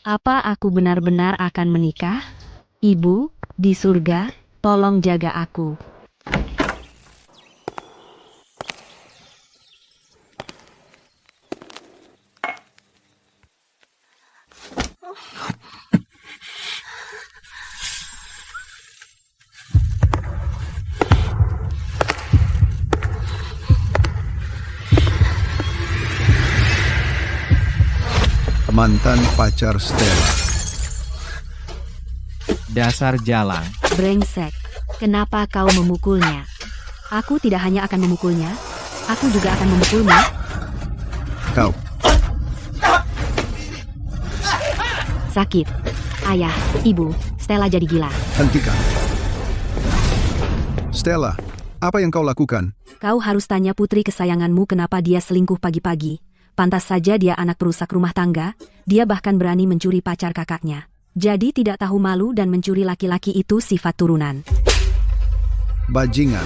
Apa aku benar-benar akan menikah? Ibu, di surga, tolong jaga aku. Mantan pacar Stella. Dasar jalang. Brengsek, kenapa kau memukulnya? Aku tidak hanya akan memukulnya, aku juga akan memukulmu. Kau, Sakit. Ayah, ibu, Stella jadi gila. hentikan. Stella, apa yang kau lakukan? Kau harus tanya putri kesayanganmu kenapa dia selingkuh pagi-pagi. Pantas saja dia anak perusak rumah tangga, dia bahkan berani mencuri pacar kakaknya. Jadi tidak tahu malu dan mencuri laki-laki itu sifat turunan. Bajingan.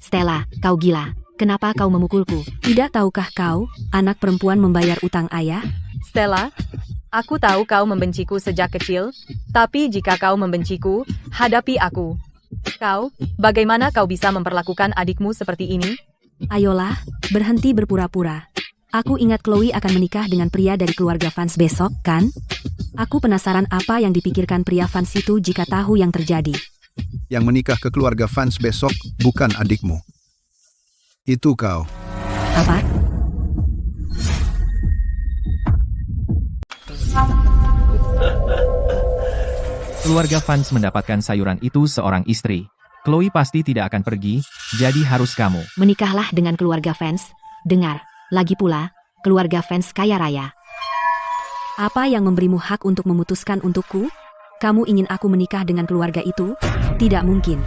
Stella, kau gila. Kenapa kau memukulku? Tidak tahukah kau, anak perempuan membayar utang ayah? Stella, aku tahu kau membenciku sejak kecil, tapi jika kau membenciku, hadapi aku. Kau, bagaimana kau bisa memperlakukan adikmu seperti ini? Ayolah, berhenti berpura-pura. Aku ingat Chloe akan menikah dengan pria dari keluarga Vance besok, kan? Aku penasaran apa yang dipikirkan pria Vance itu jika tahu yang terjadi. Yang menikah ke keluarga Vance besok bukan adikmu. Itu kau. Apa? Keluarga Vance mendapatkan sayuran itu seorang istri. Chloe pasti tidak akan pergi, jadi harus kamu. Menikahlah dengan keluarga Vance. Dengar, lagi pula, keluarga Vance kaya raya. Apa yang memberimu hak untuk memutuskan untukku? Kamu ingin aku menikah dengan keluarga itu? Tidak mungkin.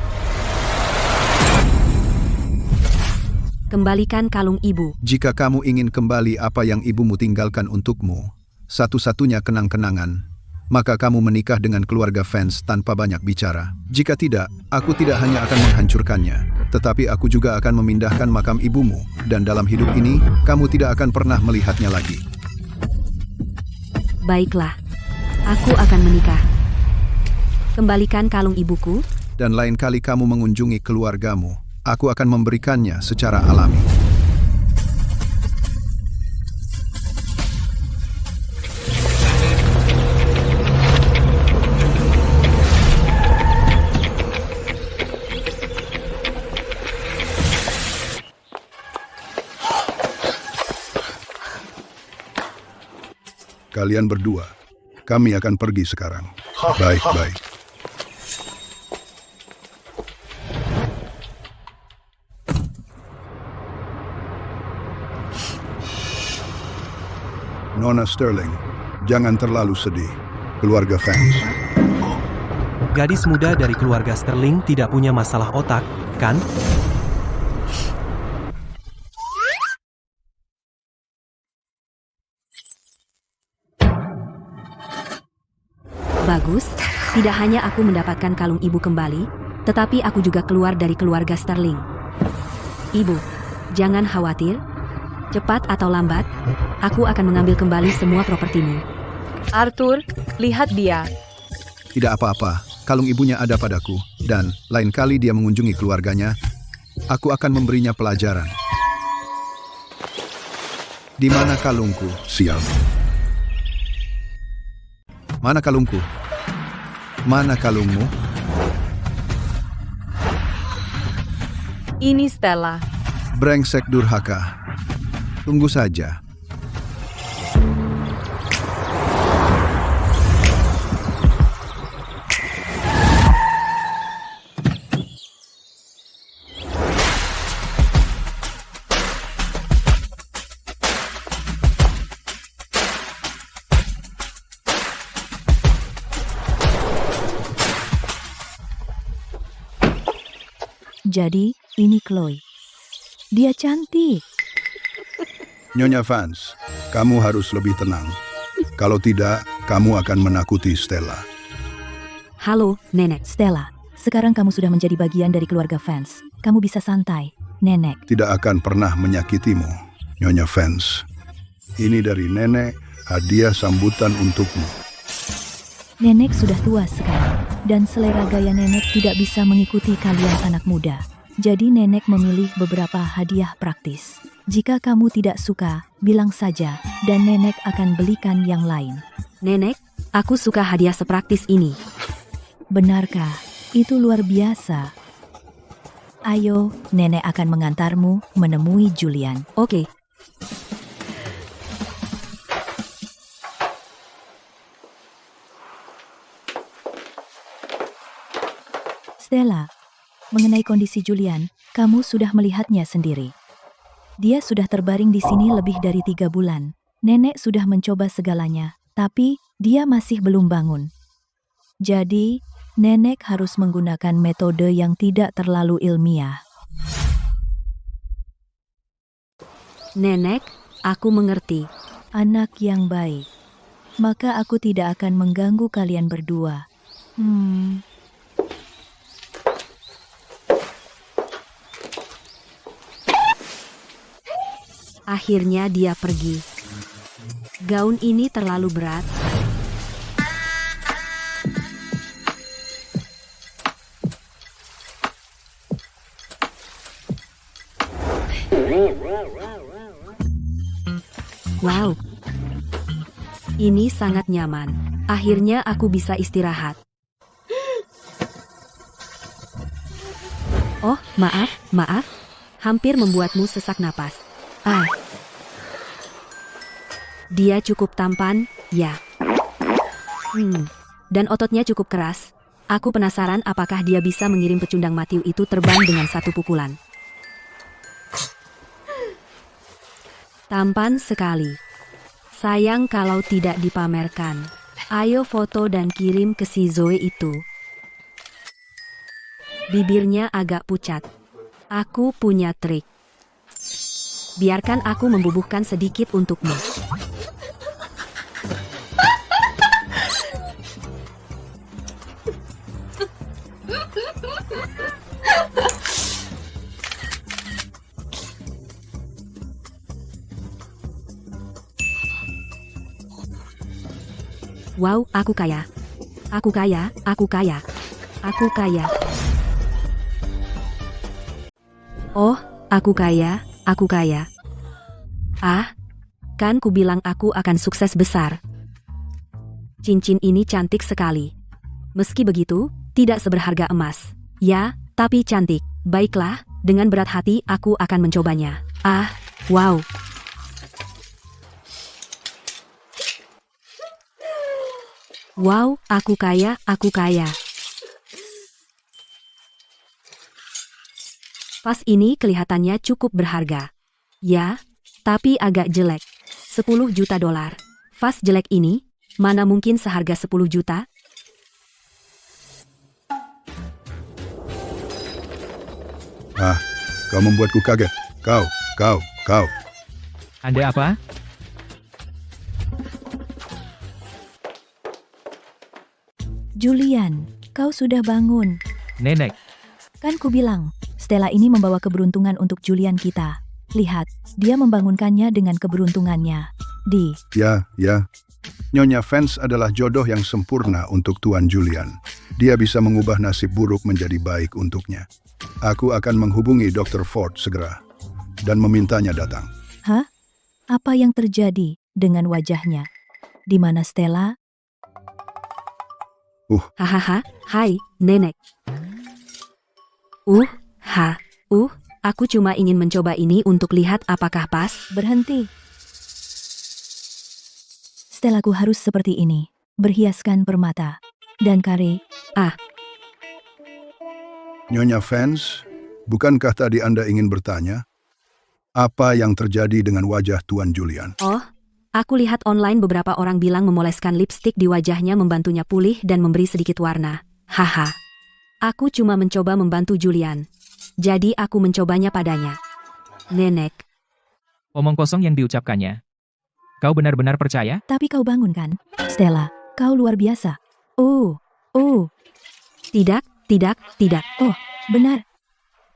Kembalikan kalung ibu. Jika kamu ingin kembali apa yang ibumu tinggalkan untukmu, satu-satunya kenang-kenangan, maka kamu menikah dengan keluarga Vance tanpa banyak bicara. Jika tidak, aku tidak hanya akan menghancurkannya, tetapi aku juga akan memindahkan makam ibumu, dan dalam hidup ini, kamu tidak akan pernah melihatnya lagi. Baiklah, aku akan menikah. Kembalikan kalung ibuku. Dan lain kali kamu mengunjungi keluargamu, aku akan memberikannya secara alami. Kalian berdua, kami akan pergi sekarang. Baik-baik. Nona Sterling, jangan terlalu sedih. Keluarga Vance. Gadis muda dari keluarga Sterling tidak punya masalah otak, kan? Bagus, tidak hanya aku mendapatkan kalung ibu kembali, tetapi aku juga keluar dari keluarga Sterling. Ibu, jangan khawatir. Cepat atau lambat, aku akan mengambil kembali semua propertimu. Arthur, lihat dia. Tidak apa-apa, kalung ibunya ada padaku, dan lain kali dia mengunjungi keluarganya, aku akan memberinya pelajaran. Di mana kalungku? Sial. Mana kalungku? Mana kalungmu? Ini Stella. Brengsek durhaka. Tunggu saja. Jadi, ini Chloe. Dia cantik. Nyonya Vance, kamu harus lebih tenang. Kalau tidak, kamu akan menakuti Stella. Halo, Nenek. Stella, sekarang kamu sudah menjadi bagian dari keluarga Vance. Kamu bisa santai, Nenek. Tidak akan pernah menyakitimu, Nyonya Vance. Ini dari nenek, hadiah sambutan untukmu. Nenek sudah tua sekali, dan selera gaya nenek tidak bisa mengikuti kalian anak muda. Jadi nenek memilih beberapa hadiah praktis. Jika kamu tidak suka, bilang saja, dan nenek akan belikan yang lain. Nenek, aku suka hadiah sepraktis ini. Benarkah? Itu luar biasa. Ayo, nenek akan mengantarmu menemui Julian. Oke, Stella, mengenai kondisi Julian, kamu sudah melihatnya sendiri. Dia sudah terbaring di sini lebih dari 3 bulan. Nenek sudah mencoba segalanya, tapi dia masih belum bangun. Jadi, nenek harus menggunakan metode yang tidak terlalu ilmiah. Nenek, aku mengerti. Anak yang baik. Maka aku tidak akan mengganggu kalian berdua. Akhirnya dia pergi. Gaun ini terlalu berat. Wow. Ini sangat nyaman. Akhirnya aku bisa istirahat. Oh, maaf. Hampir membuatmu sesak napas. Dia cukup tampan, ya. Dan ototnya cukup keras. Aku penasaran apakah dia bisa mengirim pecundang Matthew itu terbang dengan satu pukulan. Tampan sekali. Sayang kalau tidak dipamerkan. Ayo foto dan kirim ke si Zoe itu. Bibirnya agak pucat. Aku punya trik. Biarkan aku membubuhkan sedikit untukmu. Wow, aku kaya. Aku kaya. Oh, aku kaya. Kan ku bilang aku akan sukses besar. Cincin ini cantik sekali. Meski begitu, tidak seberharga emas. Ya, tapi cantik. Baiklah, dengan berat hati aku akan mencobanya. Wow. Wow, aku kaya. Vas ini kelihatannya cukup berharga. Ya, tapi agak jelek. 10 juta dolar. Vas jelek ini, mana mungkin seharga 10 juta? Kau membuatku kaget. Kau. Anda apa? Julian, kau sudah bangun. Nenek, Kan ku bilang, Stella ini membawa keberuntungan untuk Julian kita. Lihat, dia membangunkannya dengan keberuntungannya. Ya. Nyonya Vance adalah jodoh yang sempurna untuk Tuan Julian. Dia bisa mengubah nasib buruk menjadi baik untuknya. Aku akan menghubungi Dr. Ford segera dan memintanya datang. Hah? Apa yang terjadi dengan wajahnya? Di mana Stella? Hahaha, hai, nenek. Aku cuma ingin mencoba ini untuk lihat apakah pas. Berhenti. Stellaku harus seperti ini, berhiaskan permata. Dan kare, Nyonya Vance, bukankah tadi Anda ingin bertanya? Apa yang terjadi dengan wajah Tuan Julian? Oh, aku lihat online beberapa orang bilang memoleskan lipstik di wajahnya membantunya pulih dan memberi sedikit warna. Haha. Aku cuma mencoba membantu Julian. Jadi aku mencobanya padanya. Nenek. omong kosong yang diucapkannya. Kau benar-benar percaya? tapi kau bangun kan? Stella, kau luar biasa. Oh, Tidak. benar.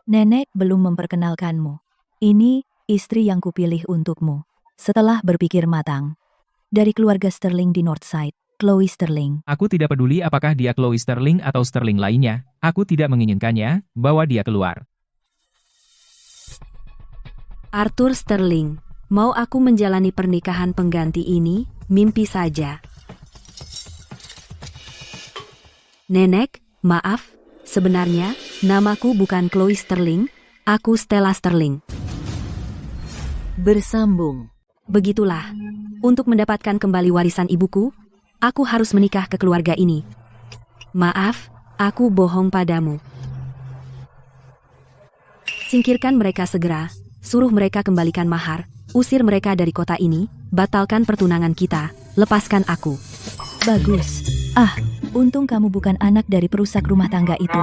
Nenek belum memperkenalkanmu. Ini istri yang kupilih untukmu. Setelah berpikir matang, dari keluarga Sterling di Northside, Chloe Sterling. Aku tidak peduli apakah dia Chloe Sterling atau Sterling lainnya, aku tidak menginginkannya, bawa dia keluar. Arthur Sterling, mau aku menjalani pernikahan pengganti ini, mimpi saja. Nenek, maaf, sebenarnya, namaku bukan Chloe Sterling, aku Stella Sterling. Bersambung. Begitulah. Untuk mendapatkan kembali warisan ibuku, aku harus menikah ke keluarga ini. Maaf, aku bohong padamu. Singkirkan mereka segera, suruh mereka kembalikan mahar, usir mereka dari kota ini, batalkan pertunangan kita, lepaskan aku. Bagus. Untung kamu bukan anak dari perusak rumah tangga itu.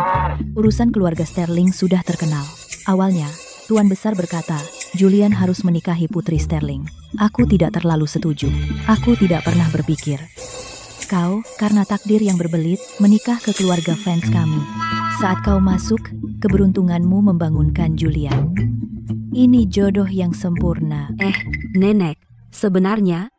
Urusan keluarga Sterling sudah terkenal. Awalnya, Tuan Besar berkata, Julian harus menikahi putri Sterling. Aku tidak terlalu setuju. Aku tidak pernah berpikir. Kau, karena takdir yang berbelit, menikah ke keluarga fans kami. Saat kau masuk, keberuntunganmu membangunkan Julian. Ini jodoh yang sempurna. Nenek, sebenarnya,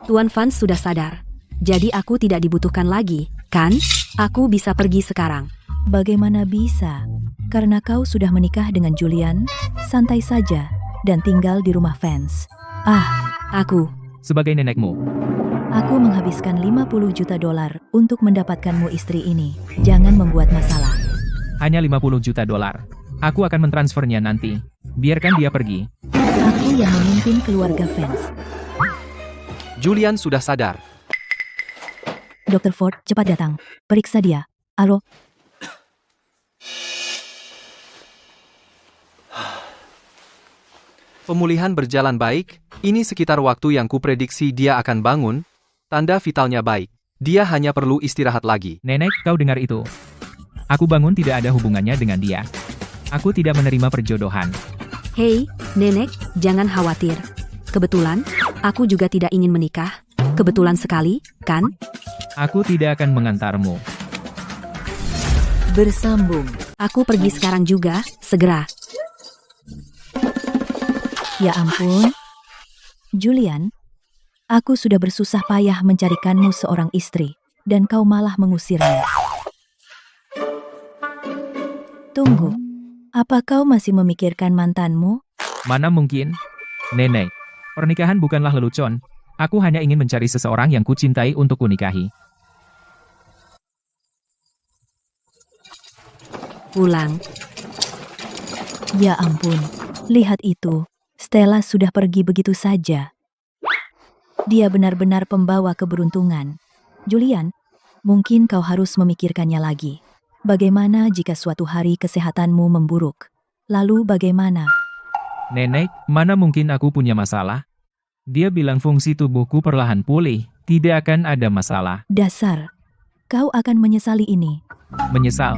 Tuan Fans sudah sadar. Jadi aku tidak dibutuhkan lagi, kan? Aku bisa pergi sekarang. Bagaimana bisa? Karena kau sudah menikah dengan Julian, santai saja, dan tinggal di rumah fans. Aku, Sebagai nenekmu, Aku menghabiskan 50 juta dolar untuk mendapatkanmu istri ini. Jangan membuat masalah. hanya 50 juta dolar. Aku akan mentransfernya nanti. Biarkan dia pergi. Aku yang memimpin keluarga fans. Julian sudah sadar. Dr. Ford, cepat datang. Periksa dia. Alo, Pemulihan berjalan baik, ini sekitar waktu yang kuprediksi dia akan bangun, tanda vitalnya baik. Dia hanya perlu istirahat lagi. Nenek, kau dengar itu? Aku bangun tidak ada hubungannya dengan dia. Aku tidak menerima perjodohan. hei, Nenek, jangan khawatir. Kebetulan, aku juga tidak ingin menikah. Kebetulan sekali, kan? Aku tidak akan mengantarmu. Bersambung. Aku pergi sekarang juga, segera. ya ampun. Julian, aku sudah bersusah payah mencarikanmu seorang istri, dan kau malah mengusirnya. Tunggu, apa kau masih memikirkan mantanmu? Mana mungkin? Nenek, pernikahan bukanlah lelucon. Aku hanya ingin mencari seseorang yang kucintai untuk kunikahi. Pulang. Ya ampun, lihat itu. Stella sudah pergi begitu saja. Dia benar-benar pembawa keberuntungan. Julian, mungkin kau harus memikirkannya lagi. Bagaimana jika suatu hari kesehatanmu memburuk? Lalu bagaimana? Nenek, mana mungkin aku punya masalah? Dia bilang fungsi tubuhku perlahan pulih, tidak akan ada masalah. Dasar, kau akan menyesali ini. Menyesal?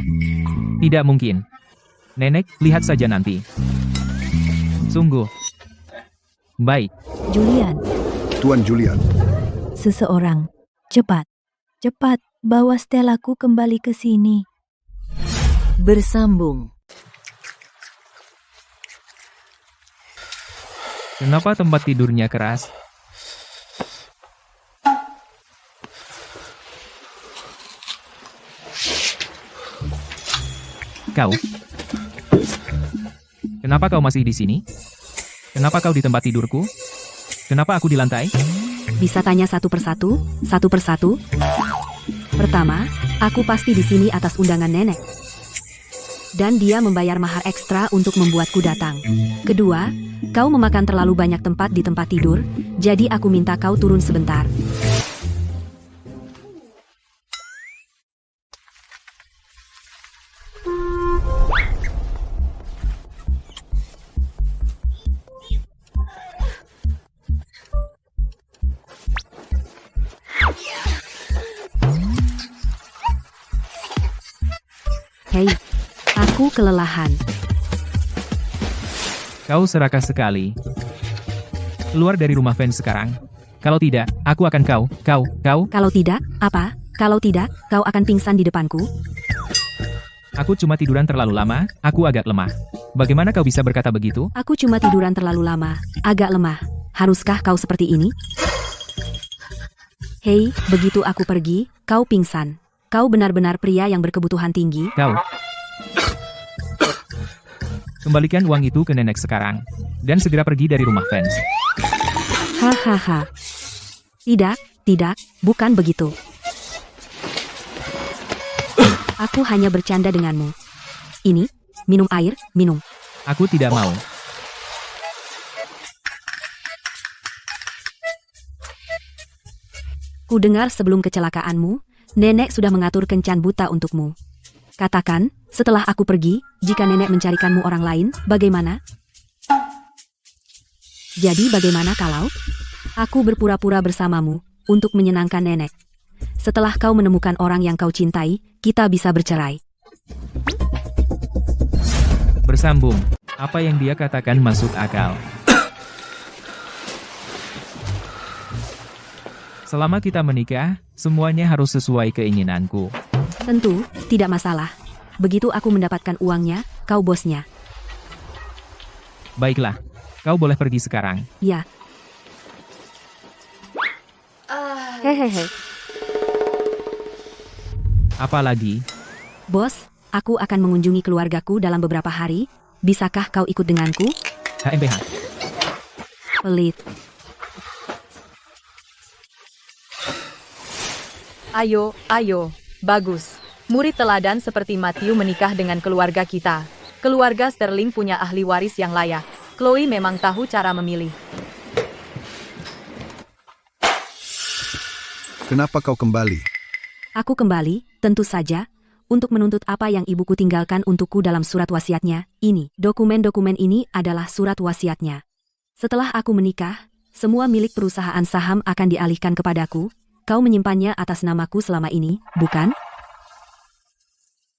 Tidak mungkin. Nenek, lihat saja nanti. Sungguh. Baik. Julian, Tuan Julian, seseorang. Cepat, cepat, bawa Stellaku kembali ke sini. Bersambung. Kenapa tempat tidurnya keras? Kau. Kenapa kau masih di sini? Kenapa kau di tempat tidurku? Kenapa aku di lantai? Bisa tanya satu persatu, satu persatu? Pertama, aku pasti di sini atas undangan nenek. Dan dia membayar mahar ekstra untuk membuatku datang. Kedua, kau memakan terlalu banyak tempat di tempat tidur, jadi aku minta kau turun sebentar. Hei, aku kelelahan. Kau serakah sekali. Keluar dari rumah fans sekarang. Kalau tidak, aku akan kau. Kalau tidak, apa? Kalau tidak, kau akan pingsan di depanku. Aku cuma tiduran terlalu lama, aku agak lemah. Bagaimana kau bisa berkata begitu? Aku cuma tiduran terlalu lama, agak lemah. Haruskah kau seperti ini? Hei, begitu aku pergi, kau pingsan. Kau benar-benar pria yang berkebutuhan tinggi. Kau. Kembalikan uang itu ke nenek sekarang. Dan segera pergi dari rumah fans. Hahaha. Tidak, bukan begitu. Aku hanya bercanda denganmu. Ini, minum air, minum. Aku tidak mau. Ku dengar sebelum kecelakaanmu, nenek sudah mengatur kencan buta untukmu. Katakan, setelah aku pergi, jika nenek mencarikanmu orang lain, bagaimana? Jadi bagaimana kalau aku berpura-pura bersamamu untuk menyenangkan nenek? Setelah kau menemukan orang yang kau cintai, kita bisa bercerai. Bersambung. Apa yang dia katakan masuk akal. Selama kita menikah, semuanya harus sesuai keinginanku. Tentu, tidak masalah. Begitu aku mendapatkan uangnya, kau bosnya. Baiklah, kau boleh pergi sekarang. Ya. Hehehe. Apalagi, Bos, aku akan mengunjungi keluargaku dalam beberapa hari. Bisakah kau ikut denganku? HMBH. Pelit. Ayo, bagus. Murid teladan seperti Matthew menikah dengan keluarga kita. Keluarga Sterling punya ahli waris yang layak. Chloe memang tahu cara memilih. Kenapa kau kembali? Aku kembali, tentu saja, untuk menuntut apa yang ibuku tinggalkan untukku dalam surat wasiatnya. Ini, dokumen-dokumen ini adalah surat wasiatnya. Setelah aku menikah, semua milik perusahaan saham akan dialihkan kepadaku. Kau menyimpannya atas namaku selama ini, bukan?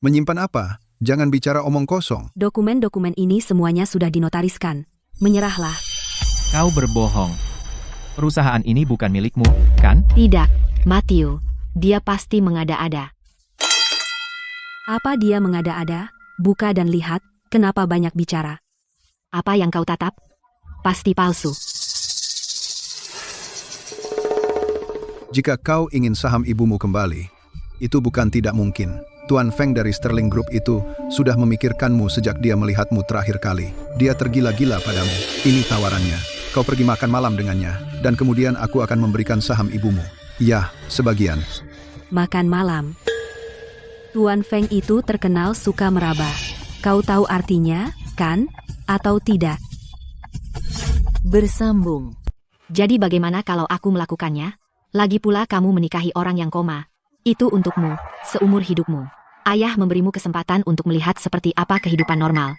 Menyimpan apa? Jangan bicara omong kosong. Dokumen-dokumen ini semuanya sudah dinotariskan. Menyerahlah. kau berbohong. Perusahaan ini bukan milikmu, kan? Tidak, Matthew. Dia pasti mengada-ada. Apa dia mengada-ada? Buka dan lihat, kenapa banyak bicara? Apa yang kau tatap? Pasti palsu. Jika kau ingin saham ibumu kembali, itu bukan tidak mungkin. Tuan Feng dari Sterling Group itu sudah memikirkanmu sejak dia melihatmu terakhir kali. Dia tergila-gila padamu. Ini tawarannya. Kau pergi makan malam dengannya, dan kemudian aku akan memberikan saham ibumu. Ya, sebagian. Makan malam. Tuan Feng itu terkenal suka meraba. Kau tahu artinya, kan? Atau tidak? Bersambung. Jadi bagaimana kalau aku melakukannya? Lagi pula kamu menikahi orang yang koma. Itu untukmu, seumur hidupmu. Ayah memberimu kesempatan untuk melihat seperti apa kehidupan normal.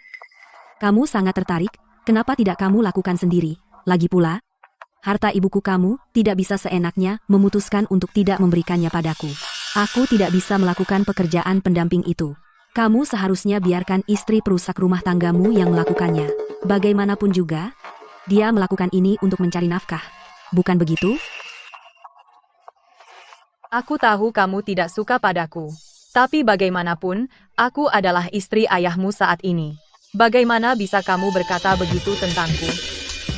Kamu sangat tertarik, kenapa tidak kamu lakukan sendiri? Lagi pula, harta ibuku kamu tidak bisa seenaknya memutuskan untuk tidak memberikannya padaku. Aku tidak bisa melakukan pekerjaan pendamping itu. Kamu seharusnya biarkan istri perusak rumah tanggamu yang melakukannya. Bagaimanapun juga, dia melakukan ini untuk mencari nafkah. Bukan begitu? Aku tahu kamu tidak suka padaku. Tapi bagaimanapun, aku adalah istri ayahmu saat ini. Bagaimana bisa kamu berkata begitu tentangku?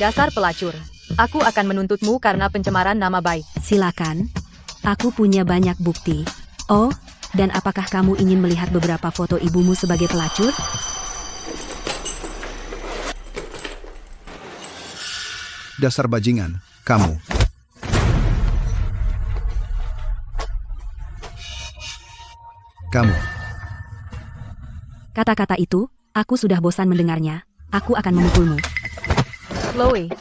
Dasar pelacur. Aku akan menuntutmu karena pencemaran nama baik. Silakan. Aku punya banyak bukti. Oh, dan apakah kamu ingin melihat beberapa foto ibumu sebagai pelacur? Dasar bajingan, kamu. Kamu. Kata-kata itu, aku sudah bosan mendengarnya. Aku akan memukulmu. Chloe,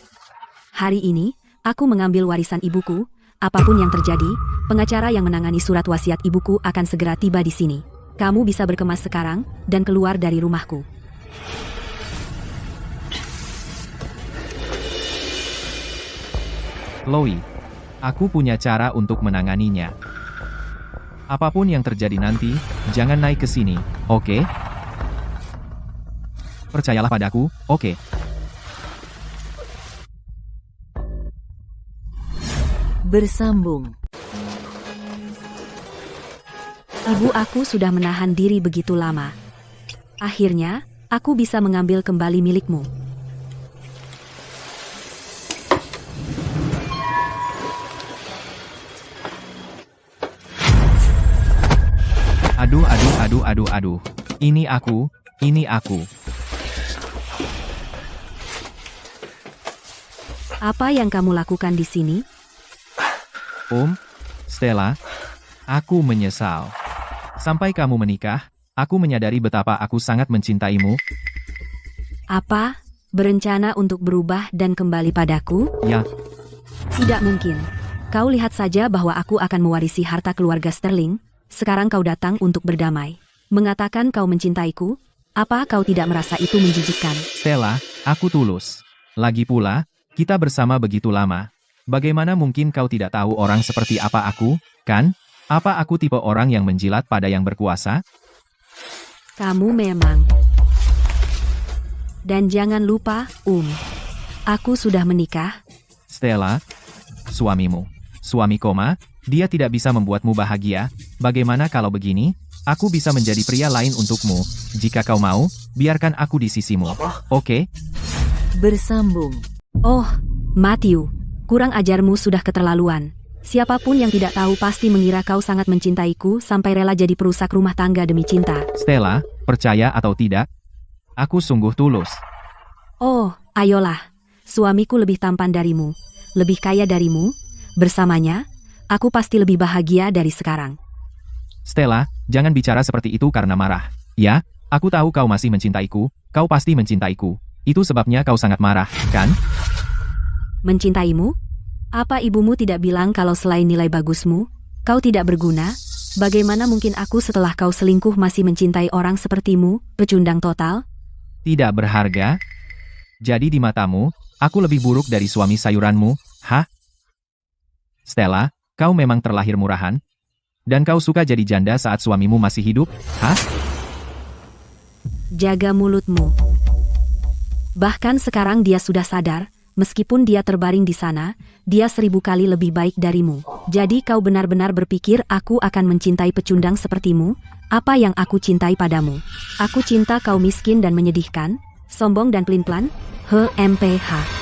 Hari ini, aku mengambil warisan ibuku. Apapun yang terjadi, pengacara yang menangani surat wasiat ibuku akan segera tiba di sini. Kamu bisa berkemas sekarang, dan keluar dari rumahku. Chloe, aku punya cara untuk menanganinya. Apapun yang terjadi nanti, jangan naik ke sini, oke? Percayalah padaku, oke? Bersambung. Ibu aku sudah menahan diri begitu lama. Akhirnya, aku bisa mengambil kembali milikmu. Aduh, aduh, aduh, aduh, aduh. Ini aku, ini aku. Apa yang kamu lakukan di sini? Stella, aku menyesal. Sampai kamu menikah, aku menyadari betapa aku sangat mencintaimu. Apa? Berencana untuk berubah dan kembali padaku? Ya, Tidak mungkin. Kau lihat saja bahwa aku akan mewarisi harta keluarga Sterling. Sekarang kau datang untuk berdamai. Mengatakan kau mencintaiku? Apa kau tidak merasa itu menjijikkan? Stella, aku tulus. Lagi pula, kita bersama begitu lama. Bagaimana mungkin kau tidak tahu orang seperti apa aku, kan? Apa aku tipe orang yang menjilat pada yang berkuasa? Kamu memang. Dan jangan lupa, aku sudah menikah. Stella, suamimu. Suami koma, dia tidak bisa membuatmu bahagia. Bagaimana kalau begini? Aku bisa menjadi pria lain untukmu. Jika kau mau, biarkan aku di sisimu. Oke? Bersambung. Oh, Matthew, kurang ajarmu sudah keterlaluan. Siapapun yang tidak tahu pasti mengira kau sangat mencintaiku sampai rela jadi perusak rumah tangga demi cinta. Stella, percaya atau tidak, aku sungguh tulus. Oh, ayolah. Suamiku lebih tampan darimu, lebih kaya darimu. Bersamanya, aku pasti lebih bahagia dari sekarang. Stella, jangan bicara seperti itu karena marah. Ya, aku tahu kau masih mencintaiku, kau pasti mencintaiku. Itu sebabnya kau sangat marah, kan? Mencintaimu? Apa ibumu tidak bilang kalau selain nilai bagusmu, kau tidak berguna? Bagaimana mungkin aku setelah kau selingkuh masih mencintai orang sepertimu, pecundang total? Tidak berharga? Jadi di matamu, aku lebih buruk dari suami sayuranmu, hah? Stella, kau memang terlahir murahan? Dan kau suka jadi janda saat suamimu masih hidup, hah? Jaga mulutmu. Bahkan sekarang dia sudah sadar, meskipun dia terbaring di sana, dia 1000 kali lebih baik darimu. Jadi kau benar-benar berpikir aku akan mencintai pecundang sepertimu? Apa yang aku cintai padamu? Aku cinta kau miskin dan menyedihkan, sombong dan pelin-pelan? HMPH.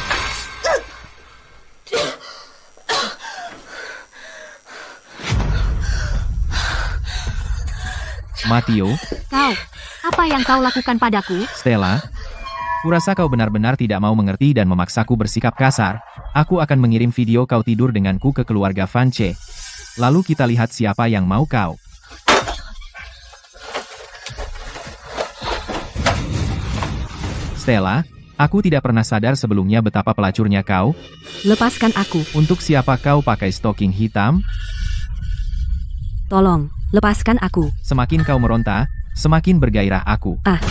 Matthew, Kau, apa yang kau lakukan padaku? Stella, kurasa kau benar-benar tidak mau mengerti dan memaksaku bersikap kasar. Aku akan mengirim video kau tidur denganku ke keluarga Vance. Lalu kita lihat siapa yang mau kau. Stella, aku tidak pernah sadar sebelumnya betapa pelacurnya kau. Lepaskan aku. Untuk siapa kau pakai stocking hitam? Tolong, lepaskan aku. Semakin kau meronta, semakin bergairah aku. Ah,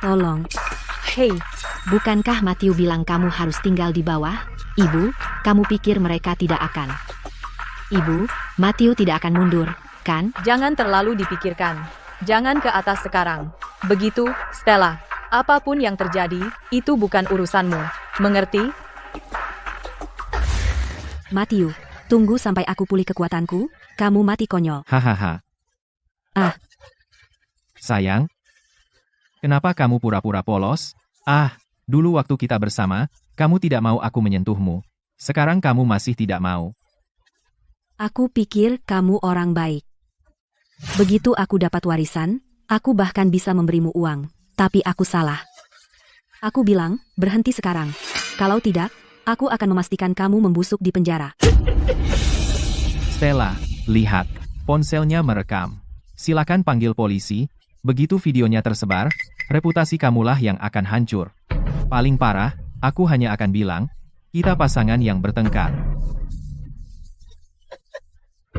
Tolong. Hei, Bukankah Matthew bilang kamu harus tinggal di bawah? Ibu, kamu pikir mereka tidak akan? Ibu, Matthew tidak akan mundur, kan? jangan terlalu dipikirkan. Jangan ke atas sekarang. Begitu, Stella. Apapun yang terjadi, itu bukan urusanmu. Mengerti? Matthew, tunggu sampai aku pulih kekuatanku. Kamu mati konyol. hahaha. Ah. Sayang, kenapa kamu pura-pura polos? Dulu waktu kita bersama, kamu tidak mau aku menyentuhmu. Sekarang kamu masih tidak mau. Aku pikir kamu orang baik. Begitu aku dapat warisan, aku bahkan bisa memberimu uang. Tapi aku salah. Aku bilang, berhenti sekarang. Kalau tidak, aku akan memastikan kamu membusuk di penjara. Stella, lihat. Ponselnya merekam. Silakan panggil polisi. Begitu videonya tersebar, reputasi kamulah yang akan hancur. Paling parah, aku hanya akan bilang, kita pasangan yang bertengkar.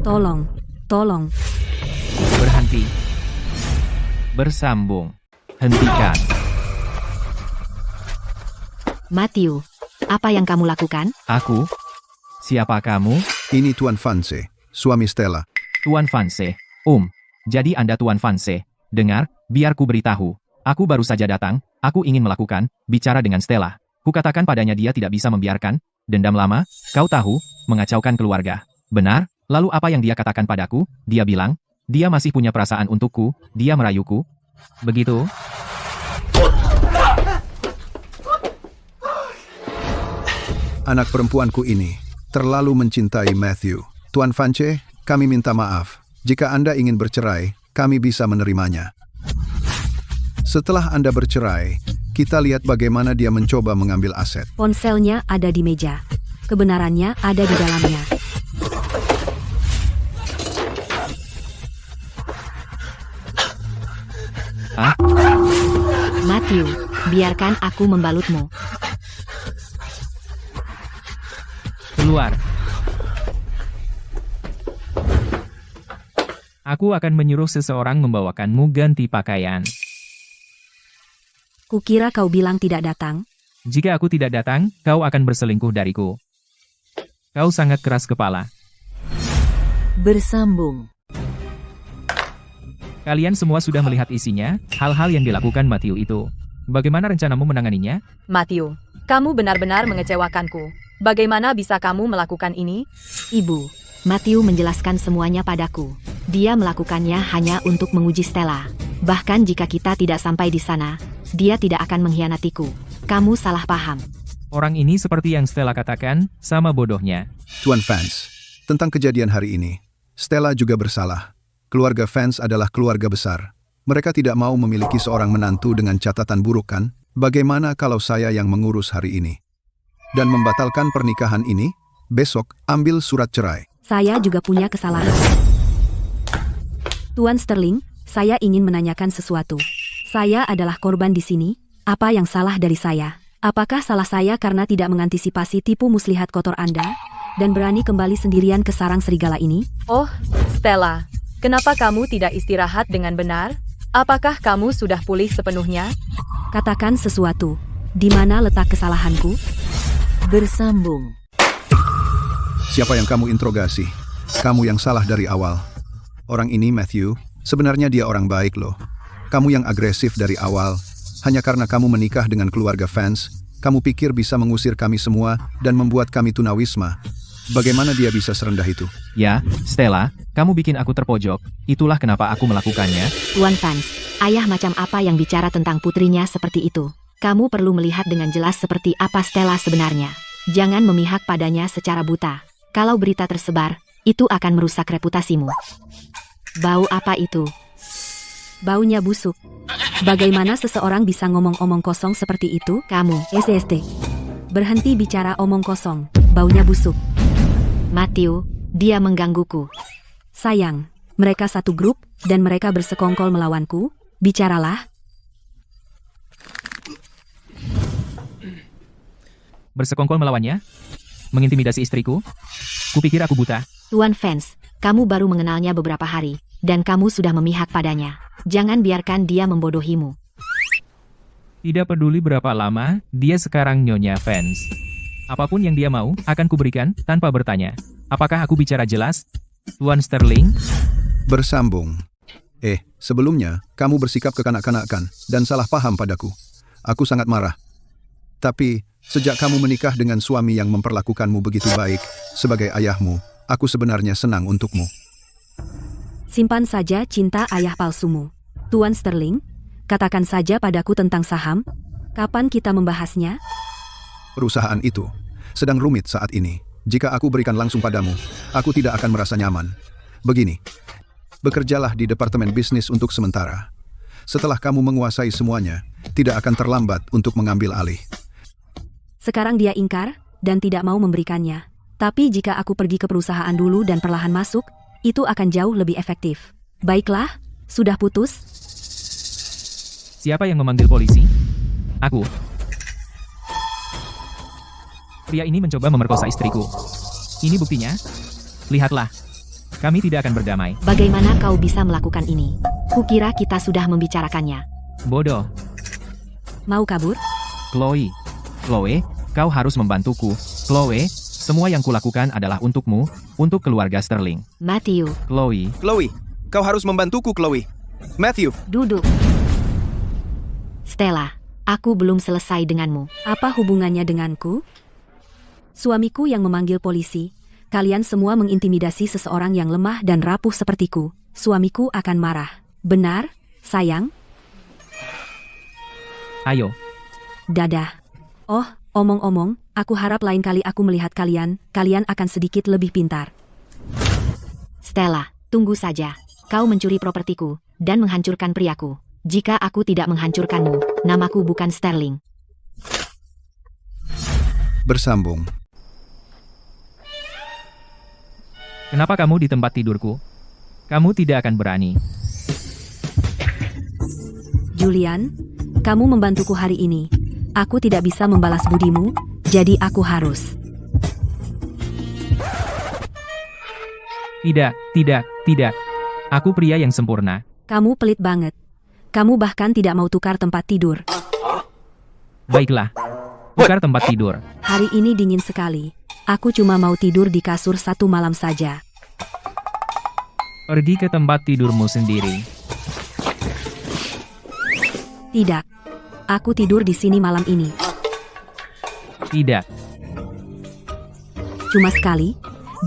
Tolong, tolong. Berhenti. Bersambung. Hentikan. Matthew, apa yang kamu lakukan? Aku? Siapa kamu? Ini Tuan Vance, suami Stella. Tuan Vance. Jadi Anda Tuan Vance. Dengar, biar ku beritahu. Aku baru saja datang, aku ingin melakukan, bicara dengan Stella. Kukatakan padanya dia tidak bisa membiarkan, dendam lama, kau tahu, mengacaukan keluarga. Benar? Lalu apa yang dia katakan padaku? Dia bilang, dia masih punya perasaan untukku, dia merayuku. Begitu? Anak perempuanku ini terlalu mencintai Matthew. Tuan Vance, kami minta maaf. Jika Anda ingin bercerai, kami bisa menerimanya. Setelah Anda bercerai, kita lihat bagaimana dia mencoba mengambil aset. Ponselnya ada di meja. Kebenarannya ada di dalamnya. Hah? Matthew, biarkan aku membalutmu. Keluar. Aku akan menyuruh seseorang membawakanmu ganti pakaian. Kukira kau bilang tidak datang. Jika aku tidak datang, kau akan berselingkuh dariku. Kau sangat keras kepala. Bersambung. Kalian semua sudah melihat isinya, hal-hal yang dilakukan Matthew itu. Bagaimana rencanamu menanganinya? Matthew, kamu benar-benar mengecewakanku. Bagaimana bisa kamu melakukan ini? Ibu, Matthew menjelaskan semuanya padaku. Dia melakukannya hanya untuk menguji Stella. Bahkan jika kita tidak sampai di sana, dia tidak akan mengkhianatiku. Kamu salah paham. Orang ini seperti yang Stella katakan, sama bodohnya. Tuan Vance, tentang kejadian hari ini, Stella juga bersalah. Keluarga Vance adalah keluarga besar. Mereka tidak mau memiliki seorang menantu dengan catatan buruk kan? Bagaimana kalau saya yang mengurus hari ini? Dan membatalkan pernikahan ini, besok ambil surat cerai. Saya juga punya kesalahan. Tuan Sterling, saya ingin menanyakan sesuatu. Saya adalah korban di sini. Apa yang salah dari saya? Apakah salah saya karena tidak mengantisipasi tipu muslihat kotor Anda dan berani kembali sendirian ke sarang serigala ini? Oh, Stella, kenapa kamu tidak istirahat dengan benar? Apakah kamu sudah pulih sepenuhnya? Katakan sesuatu. Di mana letak kesalahanku? Bersambung. Siapa yang kamu interogasi? Kamu yang salah dari awal. Orang ini, Matthew, sebenarnya dia orang baik loh. Kamu yang agresif dari awal. Hanya karena kamu menikah dengan keluarga Vance, kamu pikir bisa mengusir kami semua dan membuat kami tunawisma. Bagaimana dia bisa serendah itu? Ya, Stella, kamu bikin aku terpojok. Itulah kenapa aku melakukannya. Tuan Vance, ayah macam apa yang bicara tentang putrinya seperti itu? Kamu perlu melihat dengan jelas seperti apa Stella sebenarnya. Jangan memihak padanya secara buta. Kalau berita tersebar, itu akan merusak reputasimu. Bau apa itu? Baunya busuk. Bagaimana seseorang bisa ngomong-omong kosong seperti itu? Kamu, SST. Berhenti bicara omong kosong. Baunya busuk. Matthew, dia menggangguku. Sayang, mereka satu grup, dan mereka bersekongkol melawanku. Bicaralah. Bersekongkol melawannya? Mengintimidasi istriku? Kupikir aku buta. Tuan Vance, kamu baru mengenalnya beberapa hari, dan kamu sudah memihak padanya. Jangan biarkan dia membodohimu. Tidak peduli berapa lama, dia sekarang Nyonya Vance. Apapun yang dia mau, akan kuberikan, tanpa bertanya. Apakah aku bicara jelas? Tuan Sterling? Bersambung. Sebelumnya, kamu bersikap kekanak-kanakan dan salah paham padaku. Aku sangat marah. Tapi, sejak kamu menikah dengan suami yang memperlakukanmu begitu baik, sebagai ayahmu, aku sebenarnya senang untukmu. Simpan saja cinta ayah palsumu. Tuan Sterling, katakan saja padaku tentang saham. Kapan kita membahasnya? Perusahaan itu sedang rumit saat ini. Jika aku berikan langsung padamu, aku tidak akan merasa nyaman. Begini, bekerjalah di departemen bisnis untuk sementara. Setelah kamu menguasai semuanya, tidak akan terlambat untuk mengambil alih. Sekarang dia ingkar, dan tidak mau memberikannya. Tapi jika aku pergi ke perusahaan dulu dan perlahan masuk, itu akan jauh lebih efektif. Baiklah, sudah putus? Siapa yang memanggil polisi? Aku. Pria ini mencoba memerkosa istriku. Ini buktinya. Lihatlah. Kami tidak akan berdamai. Bagaimana kau bisa melakukan ini? Kukira kita sudah membicarakannya. Bodoh. Mau kabur? Chloe. Chloe, kau harus membantuku. Chloe, semua yang kulakukan adalah untukmu, untuk keluarga Sterling. Matthew, Chloe, Chloe, kau harus membantuku, Chloe. Matthew, duduk. Stella, aku belum selesai denganmu. Apa hubungannya denganku? Suamiku yang memanggil polisi, kalian semua mengintimidasi seseorang yang lemah dan rapuh sepertiku. Suamiku akan marah. Benar, sayang? Ayo, Dadah. Oh, omong-omong, aku harap lain kali aku melihat kalian akan sedikit lebih pintar. Stella, tunggu saja. Kau mencuri propertiku dan menghancurkan priaku. Jika aku tidak menghancurkanmu, namaku bukan Sterling. Bersambung. kenapa kamu di tempat tidurku? Kamu tidak akan berani. Julian, kamu membantuku hari ini. Aku tidak bisa membalas budimu, jadi aku harus. Tidak. Aku pria yang sempurna. Kamu pelit banget. Kamu bahkan tidak mau tukar tempat tidur. Baiklah. Tukar tempat tidur. Hari ini dingin sekali. Aku cuma mau tidur di kasur satu malam saja. Pergi ke tempat tidurmu sendiri. Tidak. Aku tidur di sini malam ini. Tidak. Cuma sekali.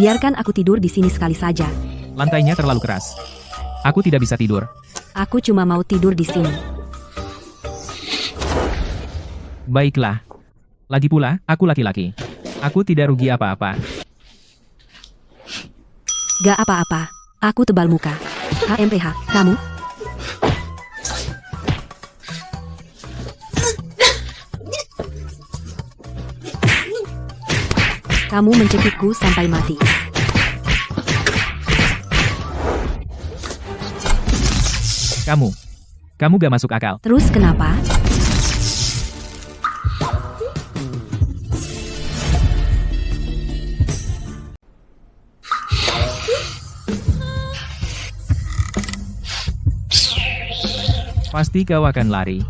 Biarkan aku tidur di sini sekali saja. Lantainya terlalu keras. Aku tidak bisa tidur. Aku cuma mau tidur di sini. Baiklah. Lagi pula, aku laki-laki. Aku tidak rugi apa-apa. Gak apa-apa. Aku tebal muka. HMPH, kamu? Kamu mencekikku sampai mati. Kamu gak masuk akal. Terus kenapa? Pasti kau akan lari.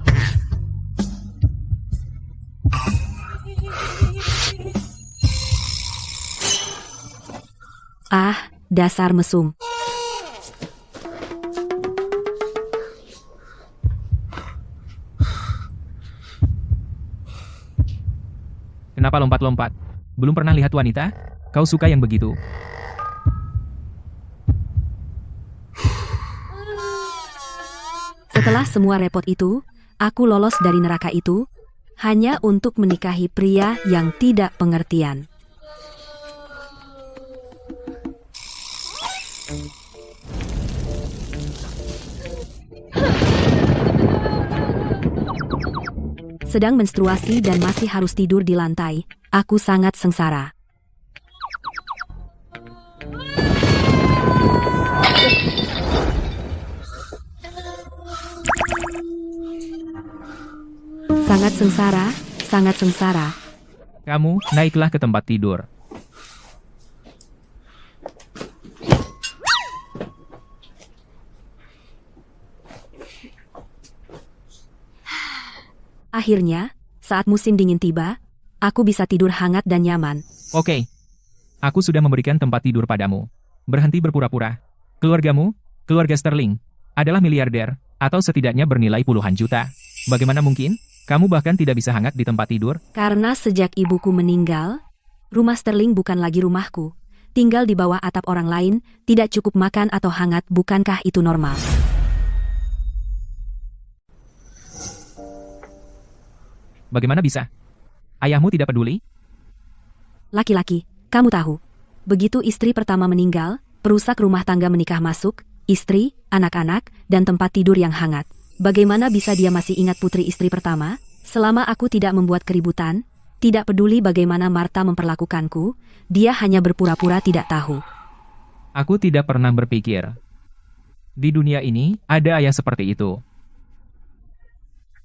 Ah, dasar mesum. Kenapa lompat-lompat? Belum pernah lihat wanita? Kau suka yang begitu? Setelah semua repot itu, aku lolos dari neraka itu, hanya untuk menikahi pria yang tidak pengertian. Sedang menstruasi dan masih harus tidur di lantai, aku sangat sengsara. Sangat sengsara. Kamu, naiklah ke tempat tidur. Akhirnya, saat musim dingin tiba, aku bisa tidur hangat dan nyaman. Oke. Aku sudah memberikan tempat tidur padamu. Berhenti berpura-pura. Keluargamu, keluarga Sterling, adalah miliarder, atau setidaknya bernilai puluhan juta. Bagaimana mungkin? Kamu bahkan tidak bisa hangat di tempat tidur? Karena sejak ibuku meninggal, rumah Sterling bukan lagi rumahku. Tinggal di bawah atap orang lain, tidak cukup makan atau hangat, bukankah itu normal? Bagaimana bisa? Ayahmu tidak peduli? Laki-laki, kamu tahu. Begitu istri pertama meninggal, perusak rumah tangga menikah masuk, istri, anak-anak, dan tempat tidur yang hangat. Bagaimana bisa dia masih ingat putri istri pertama? Selama aku tidak membuat keributan, tidak peduli bagaimana Martha memperlakukanku, dia hanya berpura-pura tidak tahu. Aku tidak pernah berpikir. Di dunia ini, ada ayah seperti itu.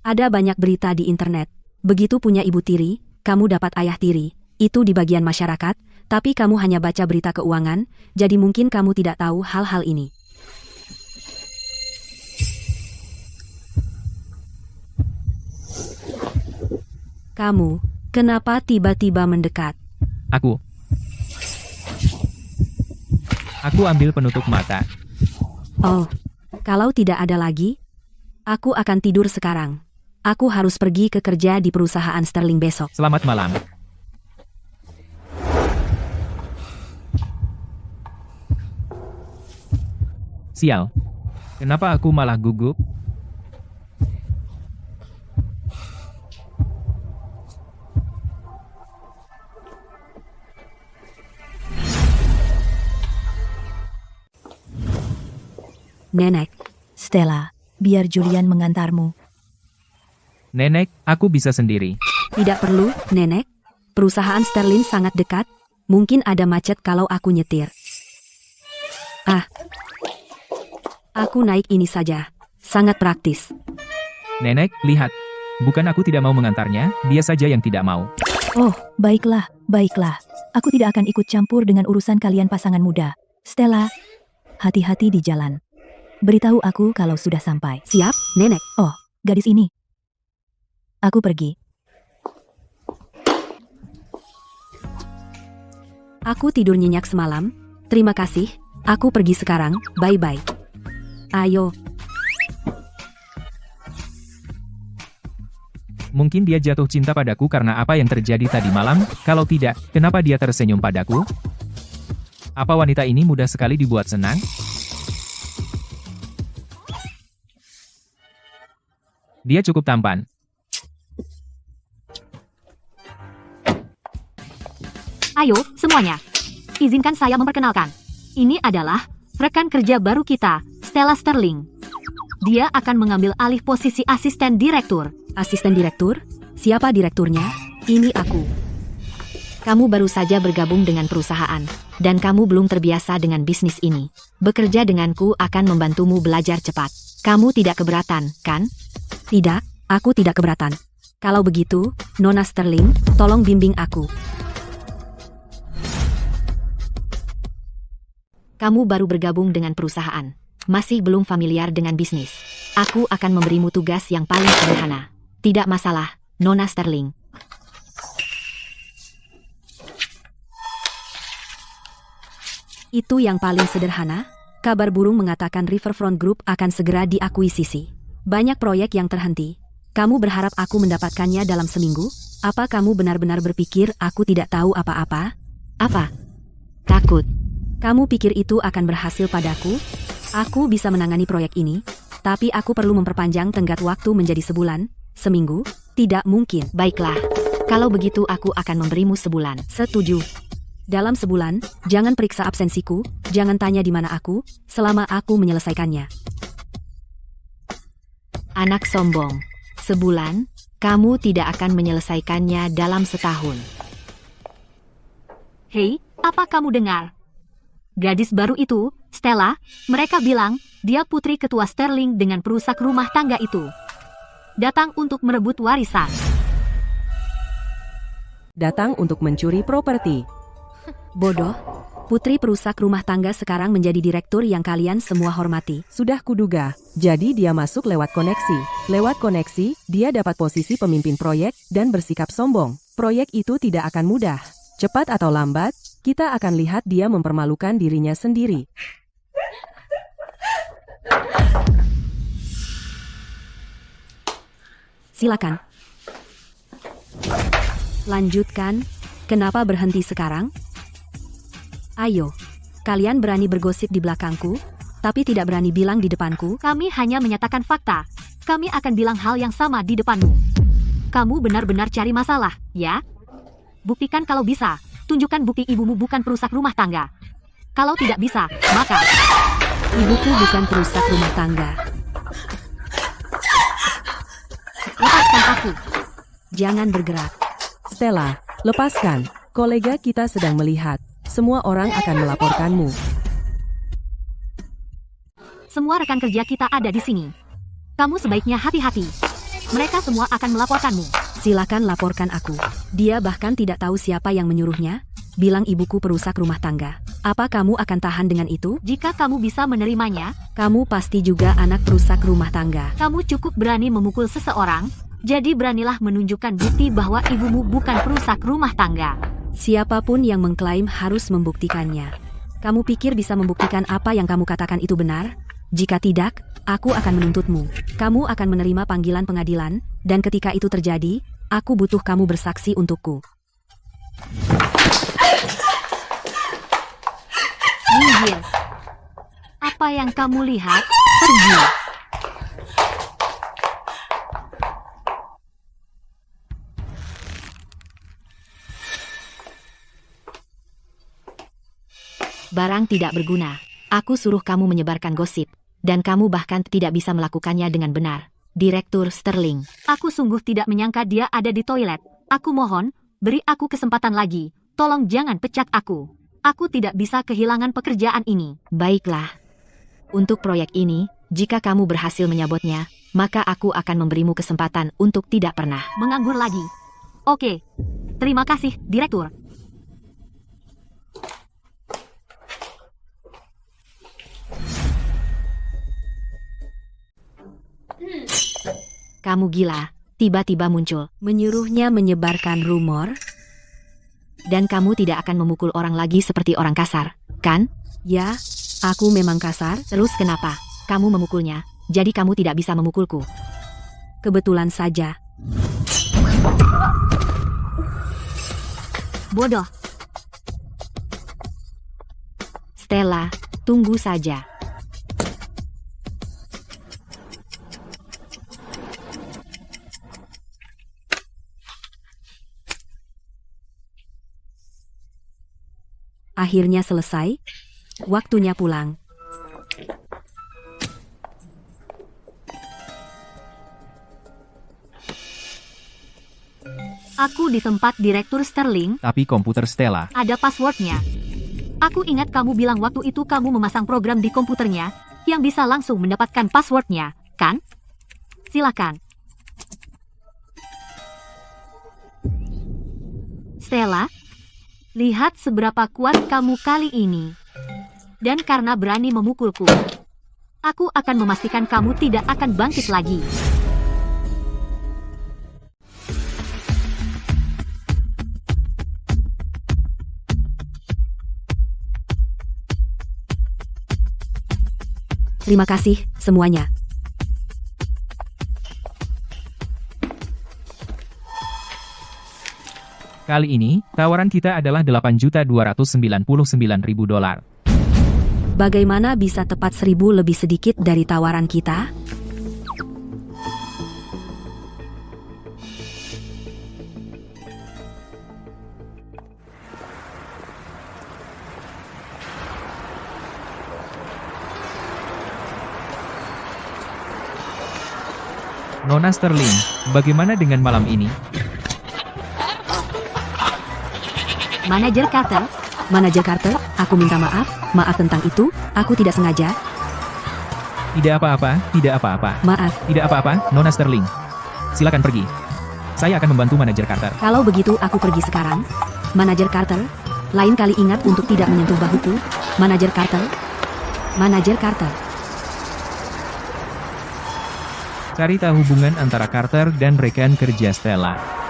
Ada banyak berita di internet. Begitu punya ibu tiri, kamu dapat ayah tiri. Itu di bagian masyarakat, tapi kamu hanya baca berita keuangan, jadi mungkin kamu tidak tahu hal-hal ini. Kamu, kenapa tiba-tiba mendekat? Aku ambil penutup mata. Oh, kalau tidak ada lagi, aku akan tidur sekarang. Aku harus pergi ke kerja di perusahaan Sterling besok. Selamat malam. Sial. Kenapa aku malah gugup? Nenek, Stella, biar Julian mengantarmu. Nenek, aku bisa sendiri. tidak perlu, Nenek. Perusahaan Sterling sangat dekat. Mungkin ada macet kalau aku nyetir. Ah. Aku naik ini saja. Sangat praktis. Nenek, lihat. Bukan aku tidak mau mengantarnya, dia saja yang tidak mau. Oh, baiklah, baiklah. Aku tidak akan ikut campur dengan urusan kalian pasangan muda. Stella, hati-hati di jalan. Beritahu aku kalau sudah sampai. Siap, Nenek. Oh, gadis ini. Aku pergi. Aku tidur nyenyak semalam. Terima kasih. Aku pergi sekarang. Bye-bye. Ayo. Mungkin dia jatuh cinta padaku karena apa yang terjadi tadi malam, kalau tidak, kenapa dia tersenyum padaku? Apa wanita ini mudah sekali dibuat senang? Dia cukup tampan. Ayo, semuanya. Izinkan saya memperkenalkan. Ini adalah rekan kerja baru kita, Stella Sterling. Dia akan mengambil alih posisi asisten direktur. Asisten direktur? Siapa direkturnya? Ini aku. Kamu baru saja bergabung dengan perusahaan, dan kamu belum terbiasa dengan bisnis ini. Bekerja denganku akan membantumu belajar cepat. Kamu tidak keberatan, kan? Tidak, aku tidak keberatan. Kalau begitu, Nona Sterling, tolong bimbing aku. Kamu baru bergabung dengan perusahaan. Masih belum familiar dengan bisnis. Aku akan memberimu tugas yang paling sederhana. Tidak masalah, Nona Sterling. Itu yang paling sederhana. Kabar burung mengatakan Riverfront Group akan segera diakuisisi. Banyak proyek yang terhenti. Kamu berharap aku mendapatkannya dalam seminggu? Apa kamu benar-benar berpikir aku tidak tahu apa-apa? Apa? Takut. Kamu pikir itu akan berhasil padaku? Aku bisa menangani proyek ini, tapi aku perlu memperpanjang tenggat waktu menjadi sebulan, seminggu, tidak mungkin. Baiklah. Kalau begitu aku akan memberimu sebulan. Setuju. Dalam sebulan, jangan periksa absensiku, jangan tanya di mana aku, selama aku menyelesaikannya. Anak sombong. Sebulan, kamu tidak akan menyelesaikannya dalam setahun. Hei, apa kamu dengar? Gadis baru itu, Stella, mereka bilang, dia putri ketua Sterling dengan perusak rumah tangga itu. Datang untuk merebut warisan. Datang untuk mencuri properti. Bodoh, putri perusak rumah tangga sekarang menjadi direktur yang kalian semua hormati. Sudah kuduga. Jadi dia masuk lewat koneksi. Lewat koneksi, dia dapat posisi pemimpin proyek dan bersikap sombong. Proyek itu tidak akan mudah. Cepat atau lambat, kita akan lihat dia mempermalukan dirinya sendiri. Silakan. Lanjutkan. Kenapa berhenti sekarang? Ayo, kalian berani bergosip di belakangku, tapi tidak berani bilang di depanku. Kami hanya menyatakan fakta. Kami akan bilang hal yang sama di depanmu. Kamu benar-benar cari masalah, ya? Buktikan kalau bisa. Tunjukkan bukti ibumu bukan perusak rumah tangga. Kalau tidak bisa, maka... Ibuku bukan perusak rumah tangga. Lepaskan aku. Jangan bergerak. Stella, lepaskan. Kolega kita sedang melihat. Semua orang akan melaporkanmu. Semua rekan kerja kita ada di sini. Kamu sebaiknya hati-hati. Mereka semua akan melaporkanmu. Silakan laporkan aku. Dia bahkan tidak tahu siapa yang menyuruhnya. Bilang ibuku perusak rumah tangga. Apa kamu akan tahan dengan itu? Jika kamu bisa menerimanya, Kamu pasti juga anak perusak rumah tangga. kamu cukup berani memukul seseorang. Jadi beranilah menunjukkan bukti bahwa ibumu bukan perusak rumah tangga. Siapapun yang mengklaim harus membuktikannya. Kamu pikir bisa membuktikan apa yang kamu katakan itu benar? Jika tidak, aku akan menuntutmu. Kamu akan menerima panggilan pengadilan, dan ketika itu terjadi, aku butuh kamu bersaksi untukku. Minggir. Apa Apa yang kamu lihat? Pergi. Barang tidak berguna. Aku suruh kamu menyebarkan gosip. Dan kamu bahkan tidak bisa melakukannya dengan benar. Direktur Sterling. Aku sungguh tidak menyangka dia ada di toilet. Aku mohon, beri aku kesempatan lagi. Tolong jangan pecat aku. Aku tidak bisa kehilangan pekerjaan ini. Baiklah. Untuk proyek ini, jika kamu berhasil menyabotnya, maka aku akan memberimu kesempatan untuk tidak pernah menganggur lagi. Oke. Terima kasih, Direktur. Kamu gila, tiba-tiba muncul. Menyuruhnya menyebarkan rumor? Dan kamu tidak akan memukul orang lagi seperti orang kasar, kan? Ya, aku memang kasar. Terus kenapa? Kamu memukulnya, jadi kamu tidak bisa memukulku. Kebetulan saja. Bodoh. Stella, tunggu saja. Akhirnya selesai. Waktunya pulang. Aku di tempat Direktur Sterling. Tapi komputer Stella. Ada passwordnya. Aku ingat kamu bilang waktu itu kamu memasang program di komputernya yang bisa langsung mendapatkan passwordnya, kan? Silakan. Stella, lihat seberapa kuat kamu kali ini. Dan karena berani memukulku, aku akan memastikan kamu tidak akan bangkit lagi. Terima kasih, semuanya. Kali ini, tawaran kita adalah $8.299.000. Bagaimana bisa tepat 1.000 lebih sedikit dari tawaran kita? Nona Sterling, bagaimana dengan malam ini? Manajer Carter, Manajer Carter, aku minta maaf. Maaf tentang itu, aku tidak sengaja. Tidak apa-apa, tidak apa-apa. Maaf. Tidak apa-apa, Nona Sterling. Silakan pergi. Saya akan membantu Manajer Carter. Kalau begitu aku pergi sekarang. Manajer Carter, lain kali ingat untuk tidak menyentuh bahuku. Manajer Carter. Manajer Carter. Cari tahu hubungan antara Carter dan rekan kerja Stella.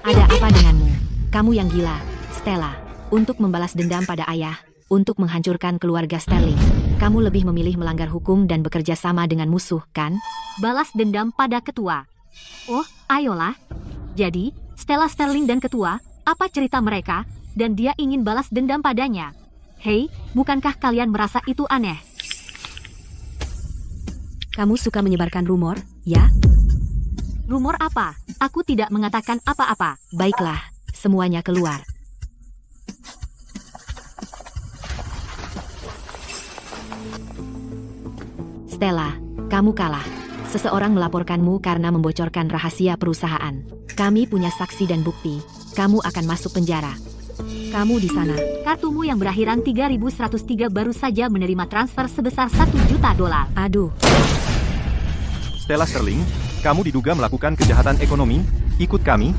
ada apa denganmu? Kamu yang gila, Stella. Untuk membalas dendam pada ayah, untuk menghancurkan keluarga Sterling. Kamu lebih memilih melanggar hukum dan bekerja sama dengan musuh, kan? Balas dendam pada ketua. Oh, ayolah. Jadi, Stella Sterling dan ketua, apa cerita mereka? Dan dia ingin balas dendam padanya. Hei, bukankah kalian merasa itu aneh? Kamu suka menyebarkan rumor, ya? Rumor apa? Aku tidak mengatakan apa-apa. Baiklah, semuanya keluar. Stella, kamu kalah. Seseorang melaporkanmu karena membocorkan rahasia perusahaan. Kami punya saksi dan bukti. Kamu akan masuk penjara. Kamu di sana. Kartumu yang berakhiran 3103 baru saja menerima transfer sebesar $1 juta. Aduh. Stella Sterling, kamu diduga melakukan kejahatan ekonomi. Ikut kami.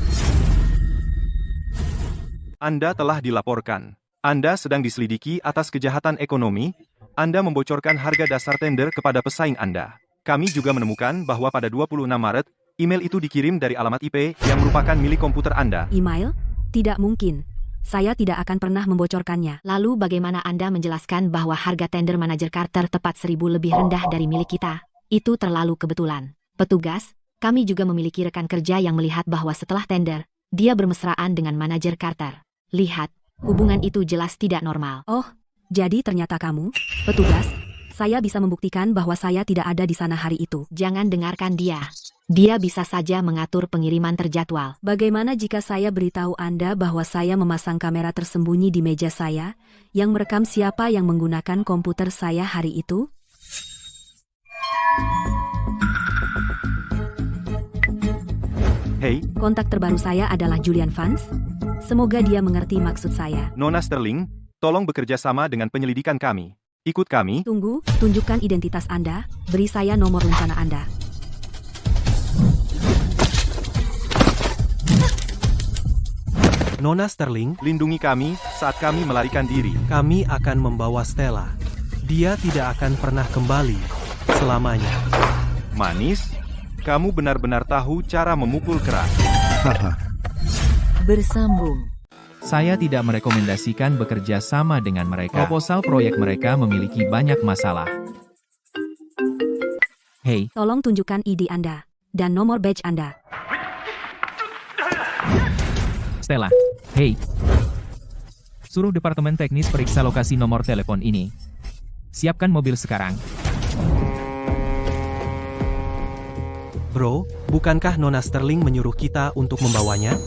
Anda telah dilaporkan. Anda sedang diselidiki atas kejahatan ekonomi. Anda membocorkan harga dasar tender kepada pesaing Anda. Kami juga menemukan bahwa pada 26 Maret, email itu dikirim dari alamat IP yang merupakan milik komputer Anda. Email? Tidak mungkin. Saya tidak akan pernah membocorkannya. Lalu bagaimana Anda menjelaskan bahwa harga tender manajer Carter tepat 1.000 lebih rendah dari milik kita? Itu terlalu kebetulan. Petugas, kami juga memiliki rekan kerja yang melihat bahwa setelah tender, Dia bermesraan dengan manajer Carter. Lihat, hubungan itu jelas tidak normal. Oh, jadi ternyata kamu, petugas. Saya bisa membuktikan bahwa saya tidak ada di sana hari itu. Jangan dengarkan dia. Dia bisa saja mengatur pengiriman terjadwal. Bagaimana jika saya beritahu Anda bahwa saya memasang kamera tersembunyi di meja saya, yang merekam siapa yang menggunakan komputer saya hari itu? Hei, Kontak terbaru saya adalah Julian Vance. Semoga dia mengerti maksud saya. Nona Sterling, tolong bekerja sama dengan penyelidikan kami. Ikut kami. Tunggu, tunjukkan identitas Anda, beri saya nomor rencana Anda. Nona Sterling, Lindungi kami saat kami melarikan diri. kami akan membawa Stella. Dia tidak akan pernah kembali selamanya. Manis, kamu benar-benar tahu cara memukul keras. Haha. Bersambung. Saya tidak merekomendasikan bekerja sama dengan mereka. Proposal proyek mereka memiliki banyak masalah. Hei, Tolong tunjukkan ID Anda dan nomor badge Anda. Stella. Hei. Suruh departemen teknis periksa lokasi nomor telepon ini. Siapkan mobil sekarang. Bro, bukankah Nona Sterling menyuruh kita untuk membawanya?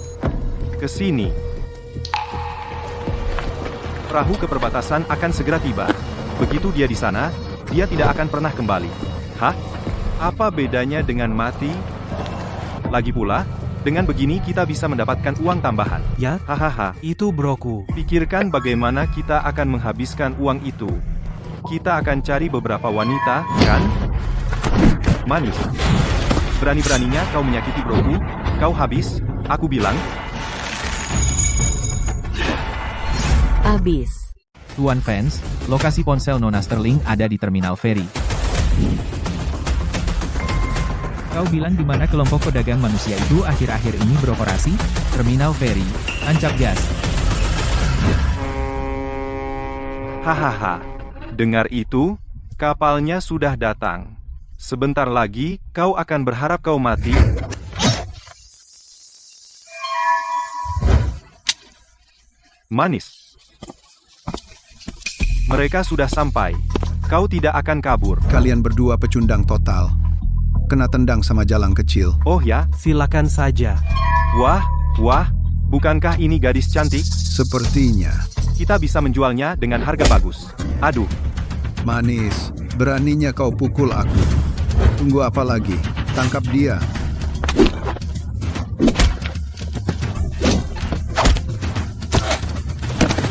Ke sini. Perahu ke perbatasan akan segera tiba. Begitu dia di sana, dia tidak akan pernah kembali. Hah? Apa bedanya dengan mati? Lagi pula, dengan begini kita bisa mendapatkan uang tambahan. Ya, Hahaha. itu broku. Pikirkan bagaimana kita akan menghabiskan uang itu. Kita akan cari beberapa wanita, kan? Manis. Berani-beraninya kau menyakiti broku, kau habis, aku bilang. Abis. Tuan Vance, lokasi ponsel Nona Sterling ada di Terminal Ferry. Kau bilang di mana kelompok pedagang manusia itu akhir-akhir ini beroperasi? Terminal Ferry, tancap gas. Hahaha. Dengar itu? Kapalnya sudah datang. Sebentar lagi, kau akan berharap kau mati. Manis. Mereka sudah sampai. Kau tidak akan kabur. Kalian berdua pecundang total. Kena tendang sama jalang kecil. Oh ya? Silakan saja. Wah, bukankah ini gadis cantik? Sepertinya. Kita bisa menjualnya dengan harga bagus. Aduh, Manis, beraninya kau pukul aku. Tunggu apa lagi? Tangkap dia.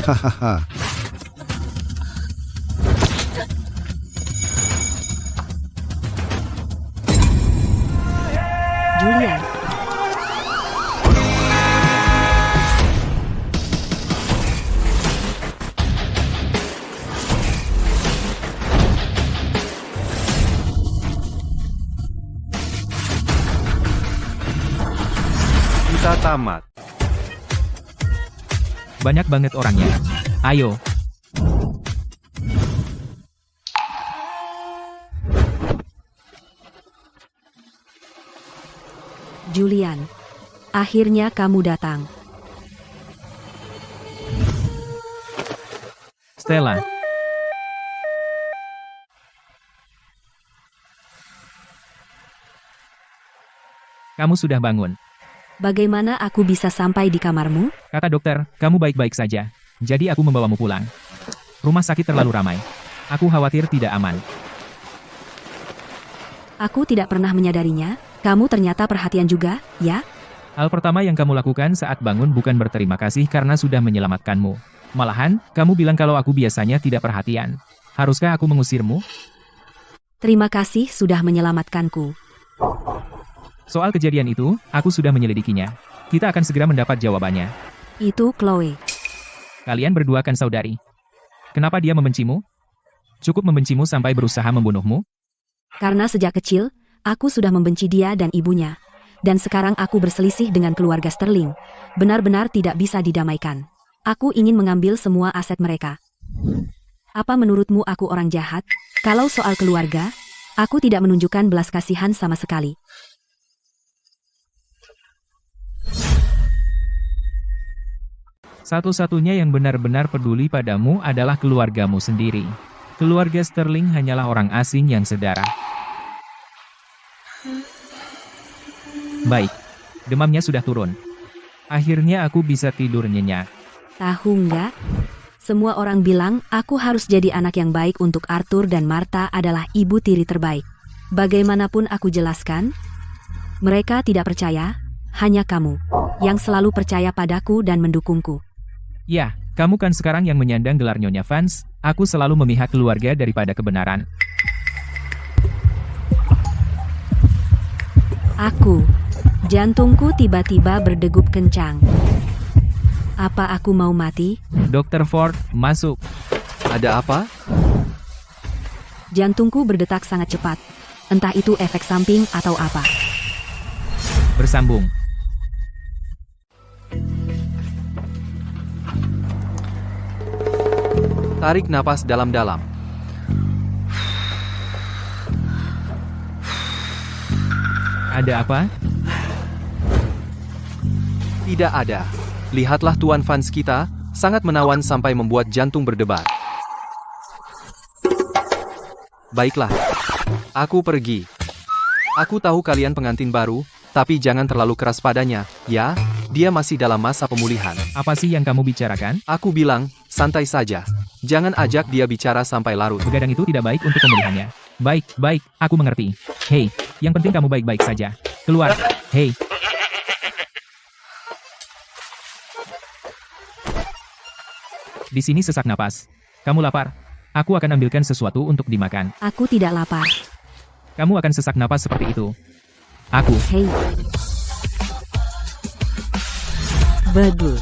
Hahaha. Julian. kita tamat. Banyak banget orangnya. Ayo. Julian. Akhirnya kamu datang. Stella. Kamu sudah bangun. Bagaimana aku bisa sampai di kamarmu? Kata dokter, kamu baik-baik saja. Jadi aku membawamu pulang. Rumah sakit terlalu ramai. Aku khawatir tidak aman. Aku tidak pernah menyadarinya. Kamu ternyata perhatian juga, ya? Hal pertama yang kamu lakukan saat bangun bukan berterima kasih karena sudah menyelamatkanmu. Malahan, kamu bilang kalau aku biasanya tidak perhatian. Haruskah aku mengusirmu? Terima kasih sudah menyelamatkanku. Soal kejadian itu, aku sudah menyelidikinya. Kita akan segera mendapat jawabannya. Itu Chloe. Kalian berdua kan saudari. Kenapa dia membencimu? Cukup membencimu sampai berusaha membunuhmu? Karena sejak kecil, aku sudah membenci dia dan ibunya. Dan sekarang aku berselisih dengan keluarga Sterling. Benar-benar tidak bisa didamaikan. Aku ingin mengambil semua aset mereka. Apa menurutmu aku orang jahat? Kalau soal keluarga, aku tidak menunjukkan belas kasihan sama sekali. Satu-satunya yang benar-benar peduli padamu adalah keluargamu sendiri. Keluarga Sterling hanyalah orang asing yang sedarah. Baik, demamnya sudah turun. Akhirnya aku bisa tidur nyenyak. Tahu nggak? Semua orang bilang aku harus jadi anak yang baik untuk Arthur dan Martha adalah ibu tiri terbaik. Bagaimanapun aku jelaskan, mereka tidak percaya, hanya kamu yang selalu percaya padaku dan mendukungku. Ya, kamu kan sekarang yang menyandang gelar Nyonya Vance. Aku selalu memihak keluarga daripada kebenaran. Jantungku tiba-tiba berdegup kencang. Apa aku mau mati? Dr. Ford, masuk. Ada apa? Jantungku berdetak sangat cepat. Entah itu efek samping atau apa. Bersambung. Tarik napas dalam-dalam. Ada apa? Tidak ada. Lihatlah Tuan Vance kita, sangat menawan sampai membuat jantung berdebar. Baiklah. Aku pergi. Aku tahu kalian pengantin baru, tapi jangan terlalu keras padanya, ya? Dia masih dalam masa pemulihan. Apa sih yang kamu bicarakan? Aku bilang, santai saja. Jangan ajak dia bicara sampai larut. Begadang itu tidak baik untuk pemulihannya. Baik, aku mengerti. Hei, yang penting kamu baik-baik saja. Keluar. Hei. Di sini sesak napas. Kamu lapar? Aku akan ambilkan sesuatu untuk dimakan. Aku tidak lapar. Kamu akan sesak napas seperti itu. Aku. Hei. Bagus.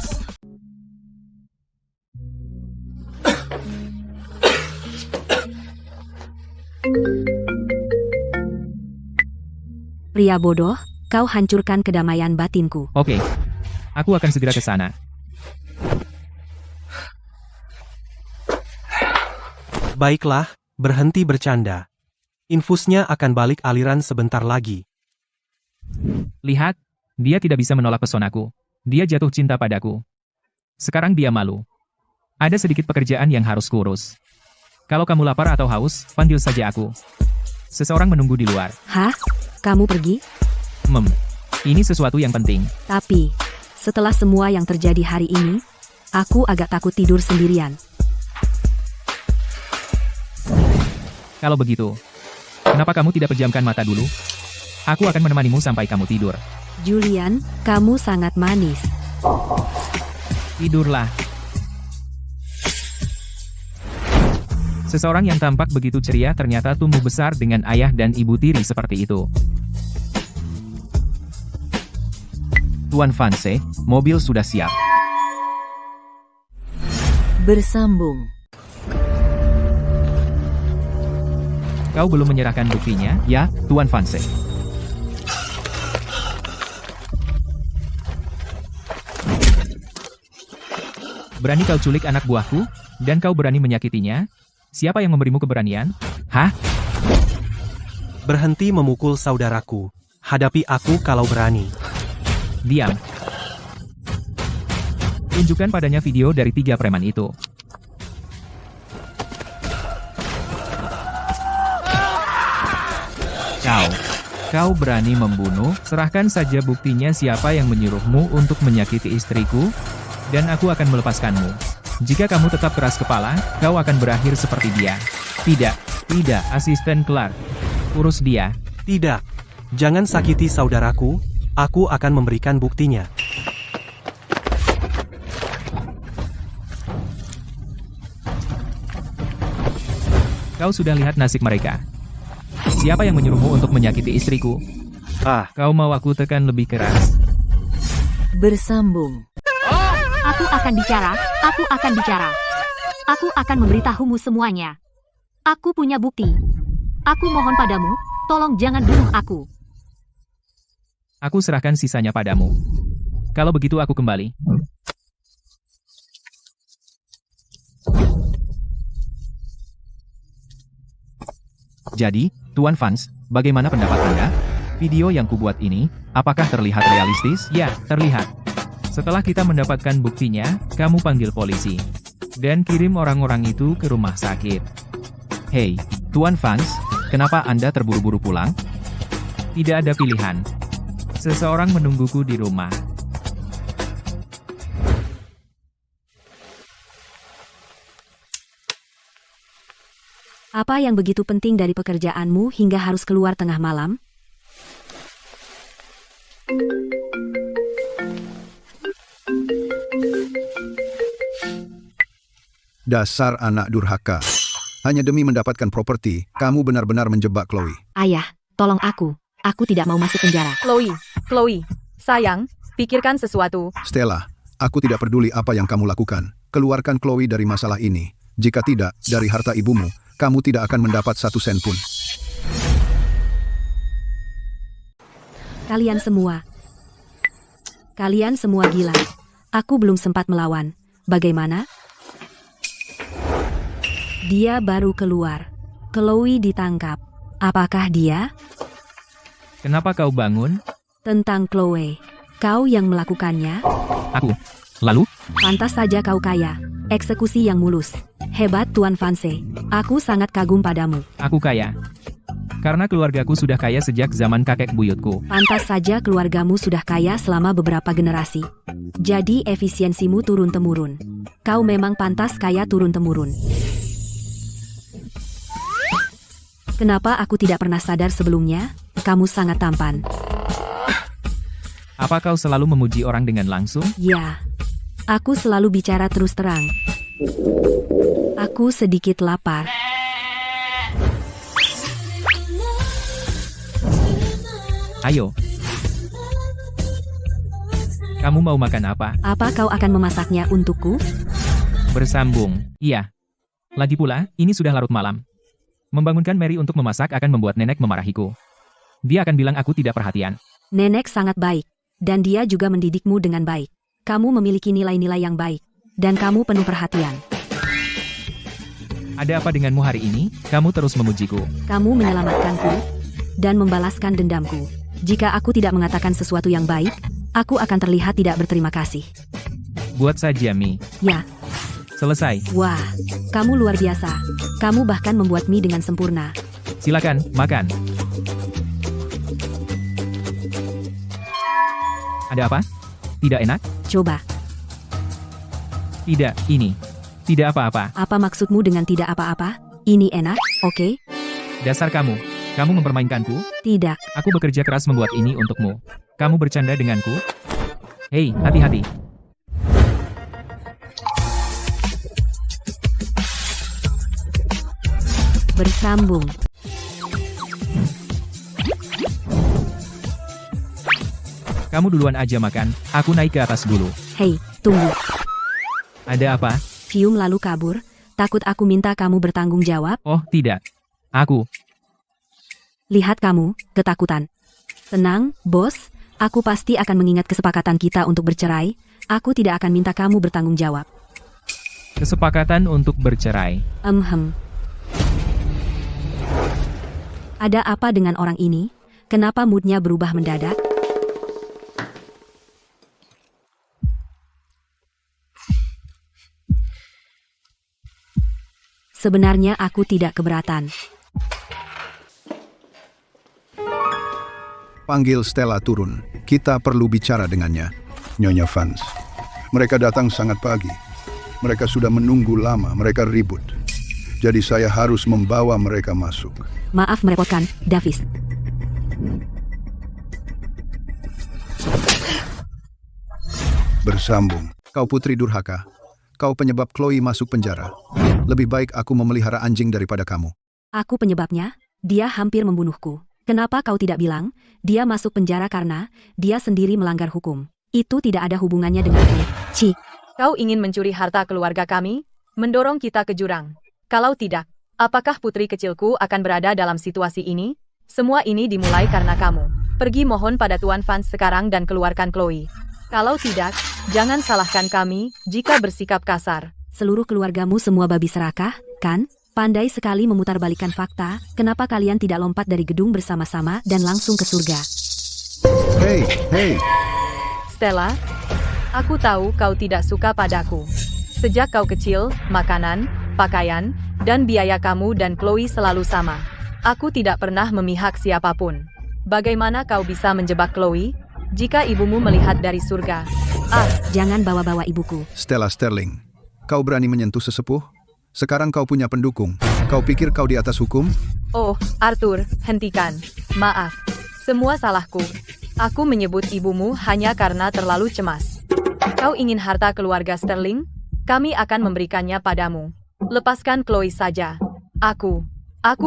Pria bodoh, kau hancurkan kedamaian batinku. Oke. Aku akan segera ke sana. Baiklah, berhenti bercanda. Infusnya akan balik aliran sebentar lagi. Lihat, dia tidak bisa menolak pesonaku. Dia jatuh cinta padaku. Sekarang dia malu. Ada sedikit pekerjaan yang harus kurus. Kalau kamu lapar atau haus, panggil saja aku. Seseorang menunggu di luar. Hah? Kamu pergi? Ini sesuatu yang penting. Tapi, setelah semua yang terjadi hari ini, aku agak takut tidur sendirian. Kalau begitu, kenapa kamu tidak pejamkan mata dulu? Aku akan menemanimu sampai kamu tidur. Julian, kamu sangat manis. Tidurlah. Seseorang yang tampak begitu ceria ternyata tumbuh besar dengan ayah dan ibu tiri seperti itu. Tuan Vance, mobil sudah siap. Bersambung. Kau belum menyerahkan buktinya, ya, Tuan Vance? Berani kau culik anak buahku? Dan kau berani menyakitinya? Siapa yang memberimu keberanian? Hah? Berhenti memukul saudaraku. Hadapi aku kalau berani. Diam. Tunjukkan padanya video dari 3 preman itu. Kau berani membunuh? Serahkan saja buktinya siapa yang menyuruhmu untuk menyakiti istriku, dan aku akan melepaskanmu. Jika kamu tetap keras kepala, kau akan berakhir seperti dia. Tidak, Asisten Clark. Urus dia. Tidak. Jangan sakiti saudaraku, aku akan memberikan buktinya. Kau sudah lihat nasib mereka. Siapa yang menyuruhmu untuk menyakiti istriku? Kau mau aku tekan lebih keras? Bersambung. Aku akan bicara, aku akan bicara. Aku akan memberitahumu semuanya. Aku punya bukti. Aku mohon padamu, tolong jangan bunuh aku. Aku serahkan sisanya padamu. Kalau begitu aku kembali. Jadi, Tuan Vance, bagaimana pendapat Anda? Video yang kubuat ini, apakah terlihat realistis? Ya, terlihat. Setelah kita mendapatkan buktinya, kamu panggil polisi. Dan kirim orang-orang itu ke rumah sakit. Hei, Tuan Vance, kenapa Anda terburu-buru pulang? Tidak ada pilihan. Seseorang menungguku di rumah. Apa yang begitu penting dari pekerjaanmu hingga harus keluar tengah malam? Dasar anak durhaka. Hanya demi mendapatkan properti, kamu benar-benar menjebak Chloe. Ayah, tolong aku. Aku tidak mau masuk penjara. Chloe, sayang, pikirkan sesuatu. Stella, aku tidak peduli apa yang kamu lakukan. Keluarkan Chloe dari masalah ini. Jika tidak, dari harta ibumu, kamu tidak akan mendapat 1 sen pun. Kalian semua gila. Aku belum sempat melawan. Bagaimana? Dia baru keluar. Chloe ditangkap. Apakah dia? Kenapa kau bangun? Tentang Chloe. Kau yang melakukannya? Aku. Lalu? Pantas saja kau kaya. Eksekusi yang mulus. Hebat Tuan Vance. Aku sangat kagum padamu. Aku kaya. Karena keluargaku sudah kaya sejak zaman kakek buyutku. Pantas saja keluargamu sudah kaya selama beberapa generasi. Jadi efisiensimu turun-temurun. Kau memang pantas kaya turun-temurun. Kenapa aku tidak pernah sadar sebelumnya? Kamu sangat tampan. Apa kau selalu memuji orang dengan langsung? Ya, aku selalu bicara terus terang. Aku sedikit lapar. Ayo. Kamu mau makan apa? Apa kau akan memasaknya untukku? Bersambung. Iya. Lagi pula, ini sudah larut malam. Membangunkan Mary untuk memasak akan membuat nenek memarahiku. Dia akan bilang aku tidak perhatian. Nenek sangat baik, dan dia juga mendidikmu dengan baik. Kamu memiliki nilai-nilai yang baik, dan kamu penuh perhatian. Ada apa denganmu hari ini? Kamu terus memujiku. Kamu menyelamatkanku, dan membalaskan dendamku. Jika aku tidak mengatakan sesuatu yang baik, aku akan terlihat tidak berterima kasih. Buat saja mie. Ya. Selesai. Wah, kamu luar biasa. Kamu bahkan membuat mie dengan sempurna. Silakan, makan. Ada apa? Tidak enak? Coba. Tidak, ini. Tidak apa-apa. Apa maksudmu dengan tidak apa-apa? Ini enak, oke? Dasar kamu. Kamu mempermainkanku? Tidak. Aku bekerja keras membuat ini untukmu. Kamu bercanda denganku? Hei, hati-hati. Bersambung. Kamu duluan aja makan, aku naik ke atas dulu. Hei, tunggu. Ada apa? Fium lalu kabur, takut aku minta kamu bertanggung jawab? Oh, tidak. Aku. Lihat kamu, ketakutan. Tenang, bos, aku pasti akan mengingat kesepakatan kita untuk bercerai. Aku tidak akan minta kamu bertanggung jawab. Kesepakatan untuk bercerai. Ada apa dengan orang ini? Kenapa moodnya berubah mendadak? Sebenarnya aku tidak keberatan. Panggil Stella turun. Kita perlu bicara dengannya. Nyonya Vance. Mereka datang sangat pagi. Mereka sudah menunggu lama. Mereka ribut. Jadi saya harus membawa mereka masuk. Maaf merepotkan, Davis. Bersambung. Kau putri durhaka. Kau penyebab Chloe masuk penjara. Lebih baik aku memelihara anjing daripada kamu. Aku penyebabnya. Dia hampir membunuhku. Kenapa kau tidak bilang, dia masuk penjara karena dia sendiri melanggar hukum. Itu tidak ada hubungannya denganku. Ci. Kau ingin mencuri harta keluarga kami? Mendorong kita ke jurang? Kalau tidak, apakah putri kecilku akan berada dalam situasi ini? Semua ini dimulai karena kamu. Pergi mohon pada Tuan Vance sekarang dan keluarkan Chloe. Kalau tidak, jangan salahkan kami jika bersikap kasar. Seluruh keluargamu semua babi serakah, kan? Pandai sekali memutarbalikkan fakta. Kenapa kalian tidak lompat dari gedung bersama-sama dan langsung ke surga? Hei. Stella, Aku tahu kau tidak suka padaku. Sejak kau kecil, makanan, pakaian, dan biaya kamu dan Chloe selalu sama. Aku tidak pernah memihak siapapun. Bagaimana kau bisa menjebak Chloe? Jika ibumu melihat dari surga. Jangan bawa-bawa ibuku. Stella Sterling, kau berani menyentuh sesepuh? Sekarang kau punya pendukung. Kau pikir kau di atas hukum? Oh, Arthur, hentikan. Maaf. Semua salahku. Aku menyebut ibumu hanya karena terlalu cemas. Kau ingin harta keluarga Sterling? Kami akan memberikannya padamu. Lepaskan Chloe saja. Aku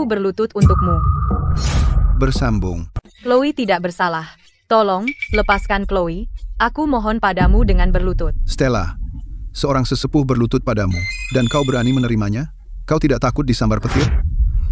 berlutut untukmu. Bersambung. Chloe tidak bersalah. Tolong, lepaskan Chloe. Aku mohon padamu dengan berlutut. Stella, seorang sesepuh berlutut padamu, dan kau berani menerimanya? Kau tidak takut disambar petir?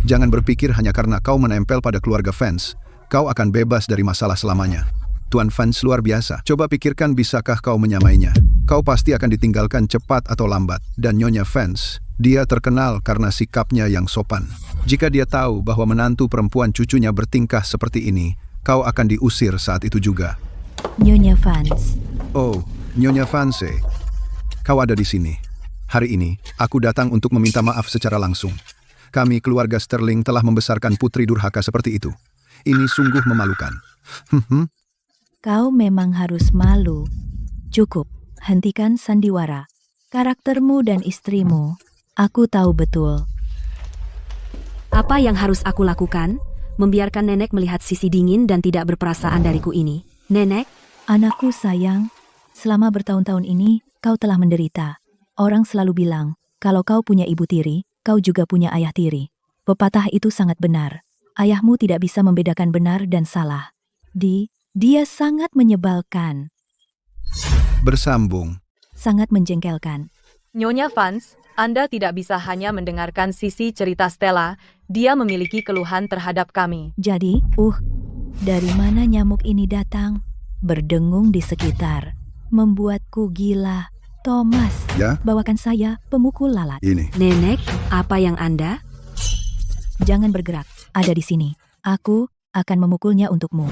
Jangan berpikir hanya karena kau menempel pada keluarga Vance, kau akan bebas dari masalah selamanya. Tuan Vance luar biasa. Coba pikirkan bisakah kau menyamainya. Kau pasti akan ditinggalkan cepat atau lambat. Dan Nyonya Vance, dia terkenal karena sikapnya yang sopan. Jika dia tahu bahwa menantu perempuan cucunya bertingkah seperti ini, kau akan diusir saat itu juga. Nyonya Vance. Oh, Nyonya Vance, kau ada di sini. Hari ini, aku datang untuk meminta maaf secara langsung. Kami keluarga Sterling telah membesarkan putri durhaka seperti itu. Ini sungguh memalukan. Kau memang harus malu. Cukup, hentikan sandiwara. Karaktermu dan istrimu, aku tahu betul. Apa yang harus aku lakukan? Membiarkan nenek melihat sisi dingin dan tidak berperasaan dariku ini. Nenek, Anakku sayang, selama bertahun-tahun ini, kau telah menderita. Orang selalu bilang, kalau kau punya ibu tiri, kau juga punya ayah tiri. Pepatah itu sangat benar. Ayahmu tidak bisa membedakan benar dan salah. Dia sangat menyebalkan, Bersambung. sangat menjengkelkan. Nyonya Vance, Anda tidak bisa hanya mendengarkan sisi cerita Stella, dia memiliki keluhan terhadap kami. Jadi, dari mana nyamuk ini datang? Berdengung di sekitar. Membuatku gila. Thomas, Ya, bawakan saya pemukul lalat. ini. nenek, apa yang Anda? Jangan bergerak, ada di sini. Aku akan memukulnya untukmu.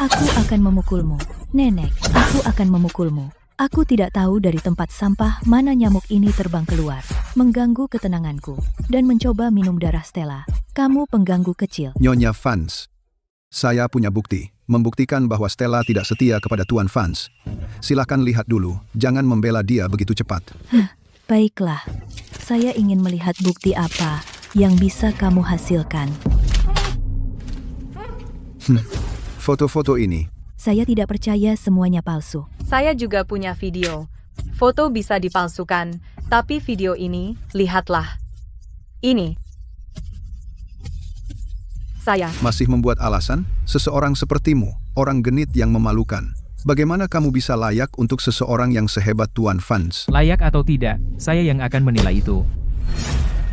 Aku akan memukulmu. Nenek, aku akan memukulmu. Aku tidak tahu dari tempat sampah mana nyamuk ini terbang keluar, mengganggu ketenanganku, dan mencoba minum darah Stella. Kamu pengganggu kecil. Nyonya Vance, saya punya bukti. Membuktikan bahwa Stella tidak setia kepada Tuan Vance. Silakan lihat dulu, jangan membela dia begitu cepat. Baiklah, saya ingin melihat bukti apa yang bisa kamu hasilkan. Foto-foto ini. Saya tidak percaya semuanya palsu. Saya juga punya video. Foto bisa dipalsukan, tapi video ini, lihatlah. Ini. Saya. Masih membuat alasan? Seseorang sepertimu, orang genit yang memalukan. Bagaimana kamu bisa layak untuk seseorang yang sehebat Tuan Vance? Layak atau tidak, saya yang akan menilai itu.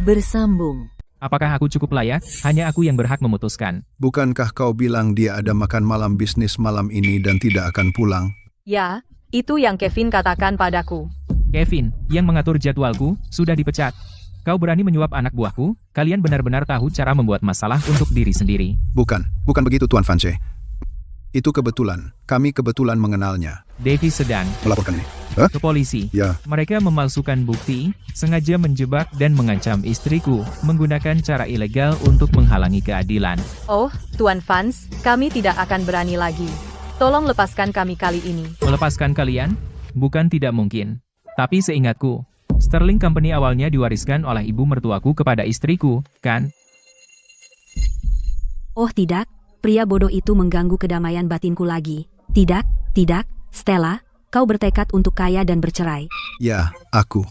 Bersambung. Apakah aku cukup layak? Hanya aku yang berhak memutuskan. Bukankah kau bilang dia ada makan malam bisnis malam ini dan tidak akan pulang? Ya, itu yang Kevin katakan padaku. Kevin, yang mengatur jadwalku, sudah dipecat. Kau berani menyuap anak buahku? Kalian benar-benar tahu cara membuat masalah untuk diri sendiri. Bukan begitu Tuan Vance. Itu kebetulan, kami kebetulan mengenalnya. Davy sedang Melaporkan ini. ke polisi. Ya, Mereka memalsukan bukti, sengaja menjebak dan mengancam istriku, menggunakan cara ilegal untuk menghalangi keadilan. Oh, Tuan Vance, kami tidak akan berani lagi. Tolong lepaskan kami kali ini. Melepaskan kalian? Bukan tidak mungkin. Tapi seingatku, Sterling Company awalnya diwariskan oleh ibu mertuaku kepada istriku, kan? Oh tidak, pria bodoh itu mengganggu kedamaian batinku lagi. Tidak, Stella, kau bertekad untuk kaya dan bercerai. ya, aku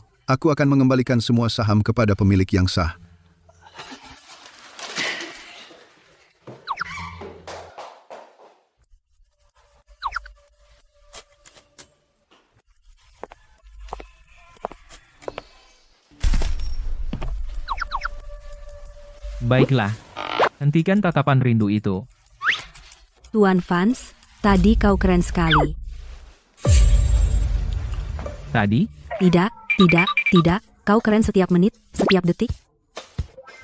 akan mengembalikan semua saham kepada pemilik yang sah. Baiklah. Hentikan tatapan rindu itu. Tuan Vance, tadi kau keren sekali. Tadi, Tidak, kau keren setiap menit, setiap detik.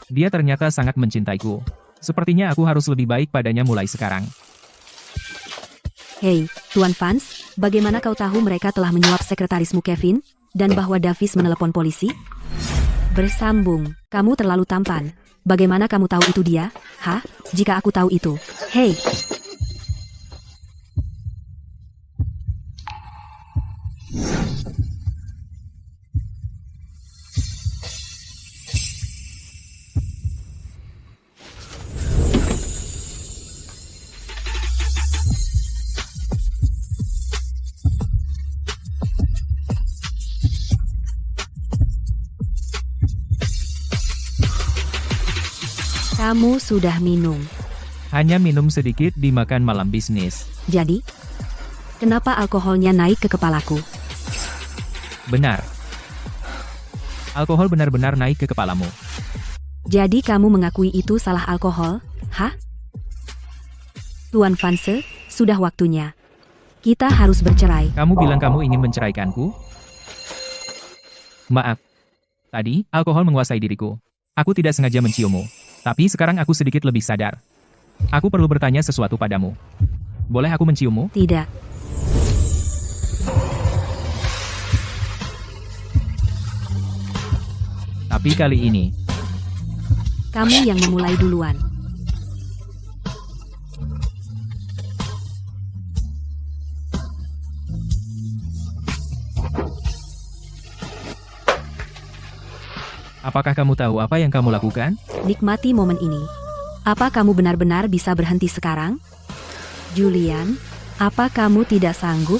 dia ternyata sangat mencintaiku. Sepertinya aku harus lebih baik padanya mulai sekarang. Hei, Tuan Vance, bagaimana kau tahu mereka telah menyuap sekretarismu Kevin, dan bahwa Davis menelepon polisi? Bersambung, kamu terlalu tampan. Bagaimana kamu tahu itu dia? Hah? Jika aku tahu itu. Hei! Kamu sudah minum. Hanya minum sedikit dimakan malam bisnis. Jadi, kenapa alkoholnya naik ke kepalaku? Benar. Alkohol benar-benar naik ke kepalamu. Jadi kamu mengakui itu salah alkohol? Hah? Tuan Vance, sudah waktunya. Kita harus bercerai. Kamu bilang kamu ingin menceraikanku? Maaf. Tadi, alkohol menguasai diriku. Aku tidak sengaja menciummu. Tapi sekarang aku sedikit lebih sadar. Aku perlu bertanya sesuatu padamu. Boleh aku menciummu? Tidak. Tapi kali ini, kamu yang memulai duluan. apakah kamu tahu apa yang kamu lakukan? Nikmati momen ini. Apa kamu benar-benar bisa berhenti sekarang? Julian, apa kamu tidak sanggup?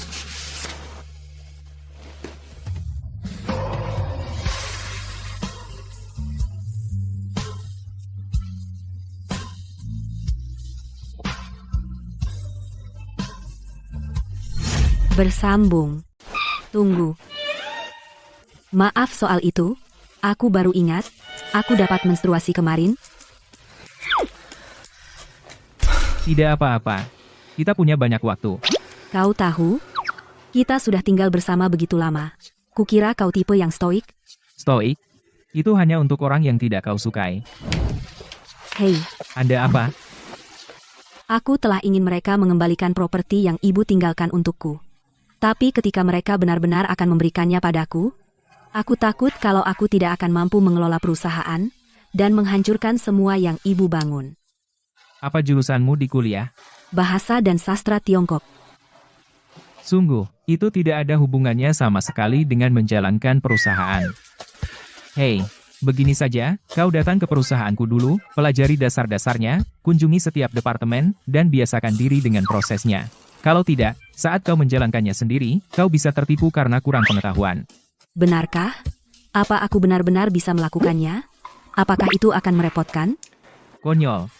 Bersambung. Tunggu. Maaf soal itu. Aku baru ingat. Aku dapat menstruasi kemarin. Tidak apa-apa. Kita punya banyak waktu. Kau tahu? Kita sudah tinggal bersama begitu lama. Kukira kau tipe yang stoik. Stoik? Itu hanya untuk orang yang tidak kau sukai. Hei, Anda apa? aku telah ingin mereka mengembalikan properti yang ibu tinggalkan untukku. Tapi ketika mereka benar-benar akan memberikannya padaku, aku takut kalau aku tidak akan mampu mengelola perusahaan dan menghancurkan semua yang ibu bangun. Apa jurusanmu di kuliah? Bahasa dan sastra Tiongkok. Sungguh, itu tidak ada hubungannya sama sekali dengan menjalankan perusahaan. Hei, begini saja, kau datang ke perusahaanku dulu, pelajari dasar-dasarnya, kunjungi setiap departemen, dan biasakan diri dengan prosesnya. Kalau tidak, saat kau menjalankannya sendiri, kau bisa tertipu karena kurang pengetahuan. Benarkah? Apa aku benar-benar bisa melakukannya? Apakah itu akan merepotkan? Konyol.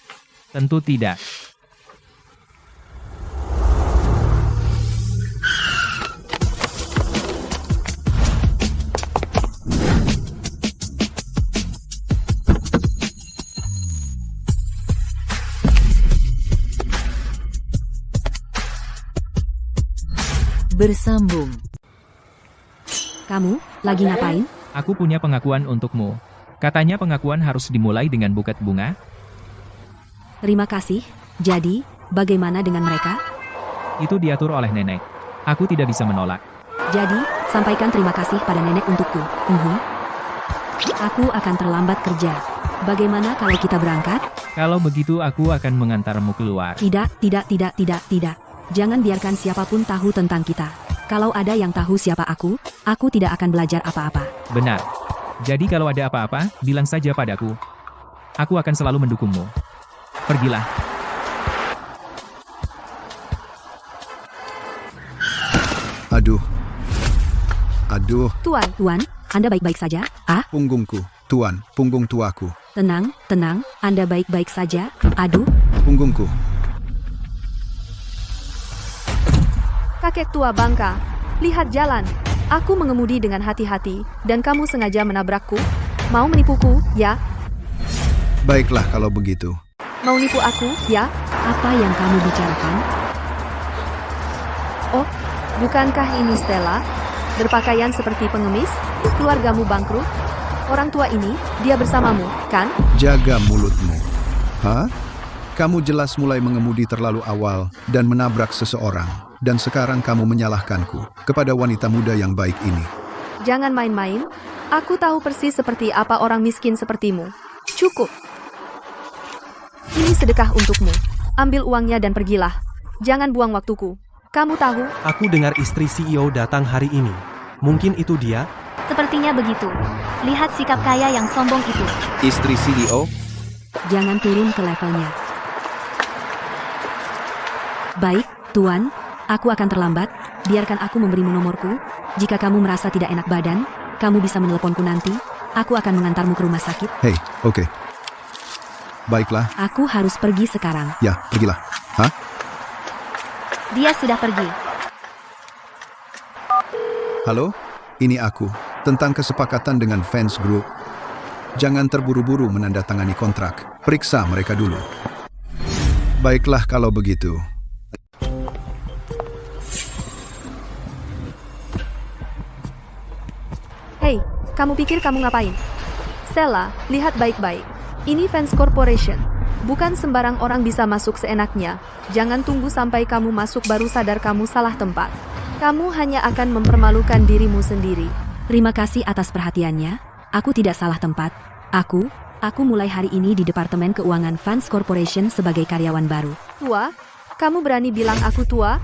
Tentu tidak. Bersambung. Kamu, lagi ngapain? Aku punya pengakuan untukmu. Katanya pengakuan harus dimulai dengan buket bunga. Terima kasih. Jadi, bagaimana dengan mereka? Itu diatur oleh nenek. Aku tidak bisa menolak. Jadi, sampaikan terima kasih pada nenek untukku. Aku akan terlambat kerja. Bagaimana kalau kita berangkat? Kalau begitu aku akan mengantarmu keluar. Tidak. Jangan biarkan siapapun tahu tentang kita. Kalau ada yang tahu siapa aku tidak akan belajar apa-apa. Benar. Jadi kalau ada apa-apa, bilang saja padaku. Aku akan selalu mendukungmu. Pergilah. Aduh, Tuan, Anda baik-baik saja? punggungku. Tuan, punggung tuaku. Tenang, Anda baik-baik saja? Aduh, Punggungku. Kakek tua bangka, lihat jalan. Aku mengemudi dengan hati-hati, dan kamu sengaja menabrakku. Mau menipuku, ya? Baiklah kalau begitu. Mau nipu aku, ya? apa yang kamu bicarakan? Oh, bukankah ini Stella? Berpakaian seperti pengemis? Keluargamu bangkrut? Orang tua ini, dia bersamamu, kan? Jaga mulutmu. Hah? Kamu jelas mulai mengemudi terlalu awal dan menabrak seseorang. dan sekarang kamu menyalahkanku kepada wanita muda yang baik ini. Jangan main-main. Aku tahu persis seperti apa orang miskin sepertimu. Cukup. Ini sedekah untukmu. Ambil uangnya dan pergilah. Jangan buang waktuku. Kamu tahu? Aku dengar istri CEO datang hari ini. Mungkin itu dia? Sepertinya begitu. Lihat sikap kaya yang sombong itu. Istri CEO? Jangan turun ke levelnya. Baik, Tuan. Aku akan terlambat. Biarkan aku memberimu nomorku. Jika kamu merasa tidak enak badan, kamu bisa meneleponku nanti. Aku akan mengantarmu ke rumah sakit. Hei, oke. Baiklah, Aku harus pergi sekarang. ya, pergilah. Hah? Dia sudah pergi. Halo? Ini aku. Tentang kesepakatan dengan fans group. Jangan terburu-buru menandatangani kontrak. Periksa mereka dulu. Baiklah kalau begitu. Hei, kamu pikir kamu ngapain? Stella, lihat baik-baik. Ini Fans Corporation. Bukan sembarang orang bisa masuk seenaknya. Jangan tunggu sampai kamu masuk baru sadar kamu salah tempat. Kamu hanya akan mempermalukan dirimu sendiri. Terima kasih atas perhatiannya. Aku tidak salah tempat. Aku mulai hari ini di Departemen Keuangan Fans Corporation sebagai karyawan baru. Tua? Kamu berani bilang aku tua?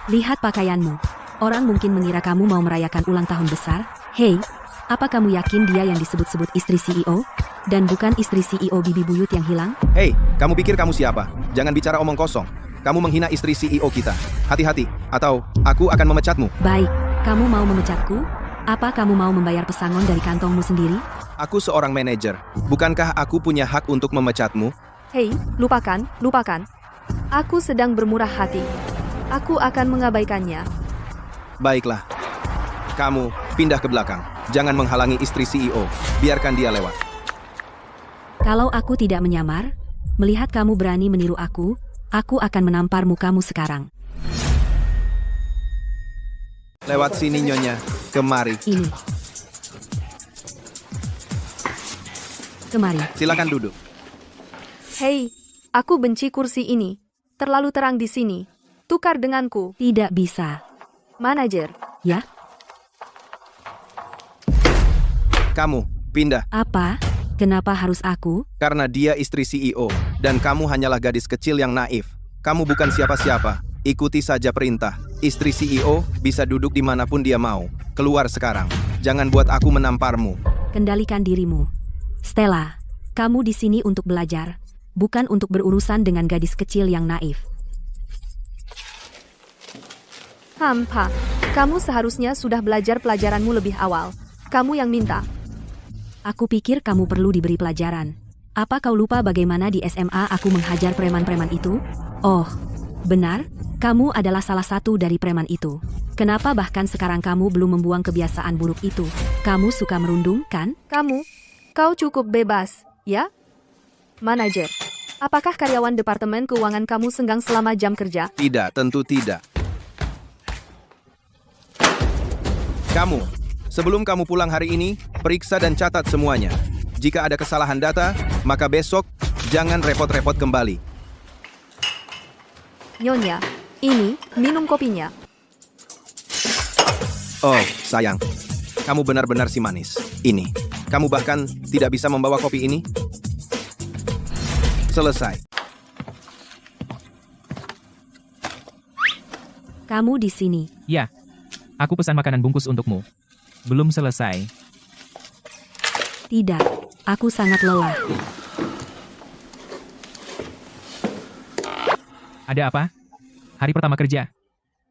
Lihat pakaianmu. Orang mungkin mengira kamu mau merayakan ulang tahun besar. Hei, apa kamu yakin dia yang disebut-sebut istri CEO? Dan bukan istri CEO Bibi Buyut yang hilang? Hei, kamu pikir kamu siapa? Jangan bicara omong kosong. Kamu menghina istri CEO kita. Hati-hati, atau aku akan memecatmu. Baik, kamu mau memecatku? Apa kamu mau membayar pesangon dari kantongmu sendiri? Aku seorang manajer. Bukankah aku punya hak untuk memecatmu? Hei, lupakan. Aku sedang bermurah hati. Aku akan mengabaikannya. Baiklah. Kamu pindah ke belakang. Jangan menghalangi istri CEO. Biarkan dia lewat. Kalau aku tidak menyamar, melihat kamu berani meniru aku akan menampar mukamu sekarang. Lewat sini, Nyonya. Kemari. Ini. Kemari. Silakan duduk. Hei, aku benci kursi ini. Terlalu terang di sini. Tukar denganku. Tidak bisa. Manajer. Ya? Kamu, pindah. Apa? Kenapa harus aku? Karena dia istri CEO. Dan kamu hanyalah gadis kecil yang naif. Kamu bukan siapa-siapa. Ikuti saja perintah. Istri CEO bisa duduk dimanapun dia mau. Keluar sekarang. Jangan buat aku menamparmu. Kendalikan dirimu. Stella, kamu di sini untuk belajar, bukan untuk berurusan dengan gadis kecil yang naif. Hampa, kamu seharusnya sudah belajar pelajaranmu lebih awal. Kamu yang minta. Aku pikir kamu perlu diberi pelajaran. Apa kau lupa bagaimana di SMA aku menghajar preman-preman itu? Oh, benar, kamu adalah salah satu dari preman itu. Kenapa bahkan sekarang kamu belum membuang kebiasaan buruk itu? Kamu suka merundung, kan? Kau cukup bebas, ya? Manajer, apakah karyawan Departemen Keuangan kamu senggang selama jam kerja? Tidak, tentu tidak. Kamu, sebelum kamu pulang hari ini, periksa dan catat semuanya. Jika ada kesalahan data, maka besok jangan repot-repot kembali. Nyonya, ini, minum kopinya. Oh, sayang. Kamu benar-benar si manis. Ini. Kamu bahkan tidak bisa membawa kopi ini? Selesai. Kamu di sini. Ya, aku pesan makanan bungkus untukmu. Belum selesai. Tidak, aku sangat lelah. Ada apa? Hari pertama kerja.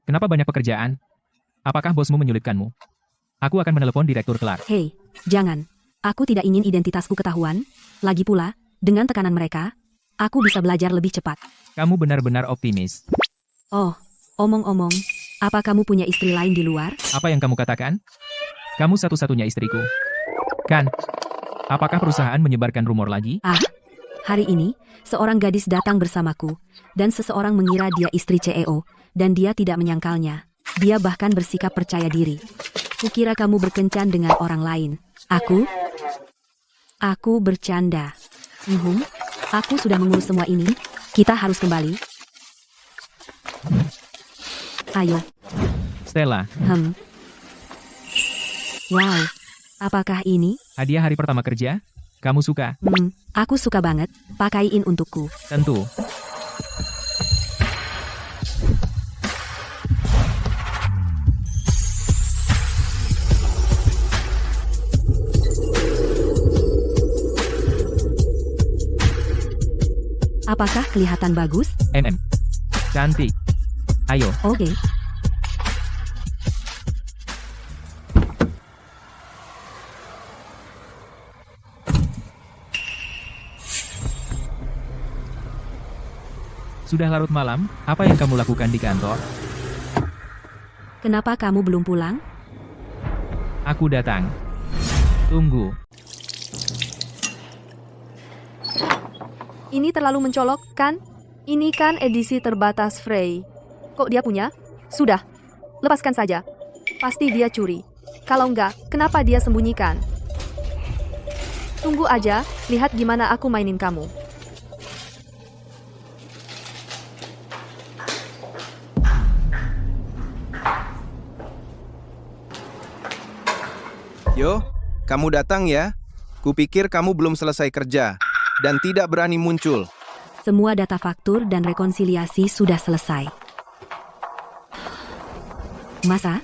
Kenapa banyak pekerjaan? Apakah bosmu menyulitkanmu? Aku akan menelepon direktur Clark. Hei, jangan. Aku tidak ingin identitasku ketahuan. Lagi pula, dengan tekanan mereka, aku bisa belajar lebih cepat. Kamu benar-benar optimis. Oh, omong-omong, apa kamu punya istri lain di luar? Apa yang kamu katakan? Kamu satu-satunya istriku. Kan? Apakah perusahaan menyebarkan rumor lagi? Hari ini, seorang gadis datang bersamaku, dan seseorang mengira dia istri CEO, dan dia tidak menyangkalnya. Dia bahkan bersikap percaya diri. Kukira kamu berkencan dengan orang lain. Aku bercanda. Aku sudah mengurus semua ini. Kita harus kembali. Ayo. Stella, Wow. Apakah ini? hadiah hari pertama kerja? Kamu suka? Aku suka banget. Pakaiin untukku. Tentu. Apakah kelihatan bagus? Cantik. Ayo. Oke. Sudah larut malam, apa yang kamu lakukan di kantor? Kenapa kamu belum pulang? Aku datang. Tunggu. Ini terlalu mencolok, kan? Ini kan edisi terbatas Frey. Kok dia punya? Sudah. Lepaskan saja. Pasti dia curi. Kalau enggak, kenapa dia sembunyikan? Tunggu aja, lihat gimana aku mainin kamu. Yo, kamu datang ya? Kupikir kamu belum selesai kerja dan tidak berani muncul. Semua data faktur dan rekonsiliasi sudah selesai. Masa?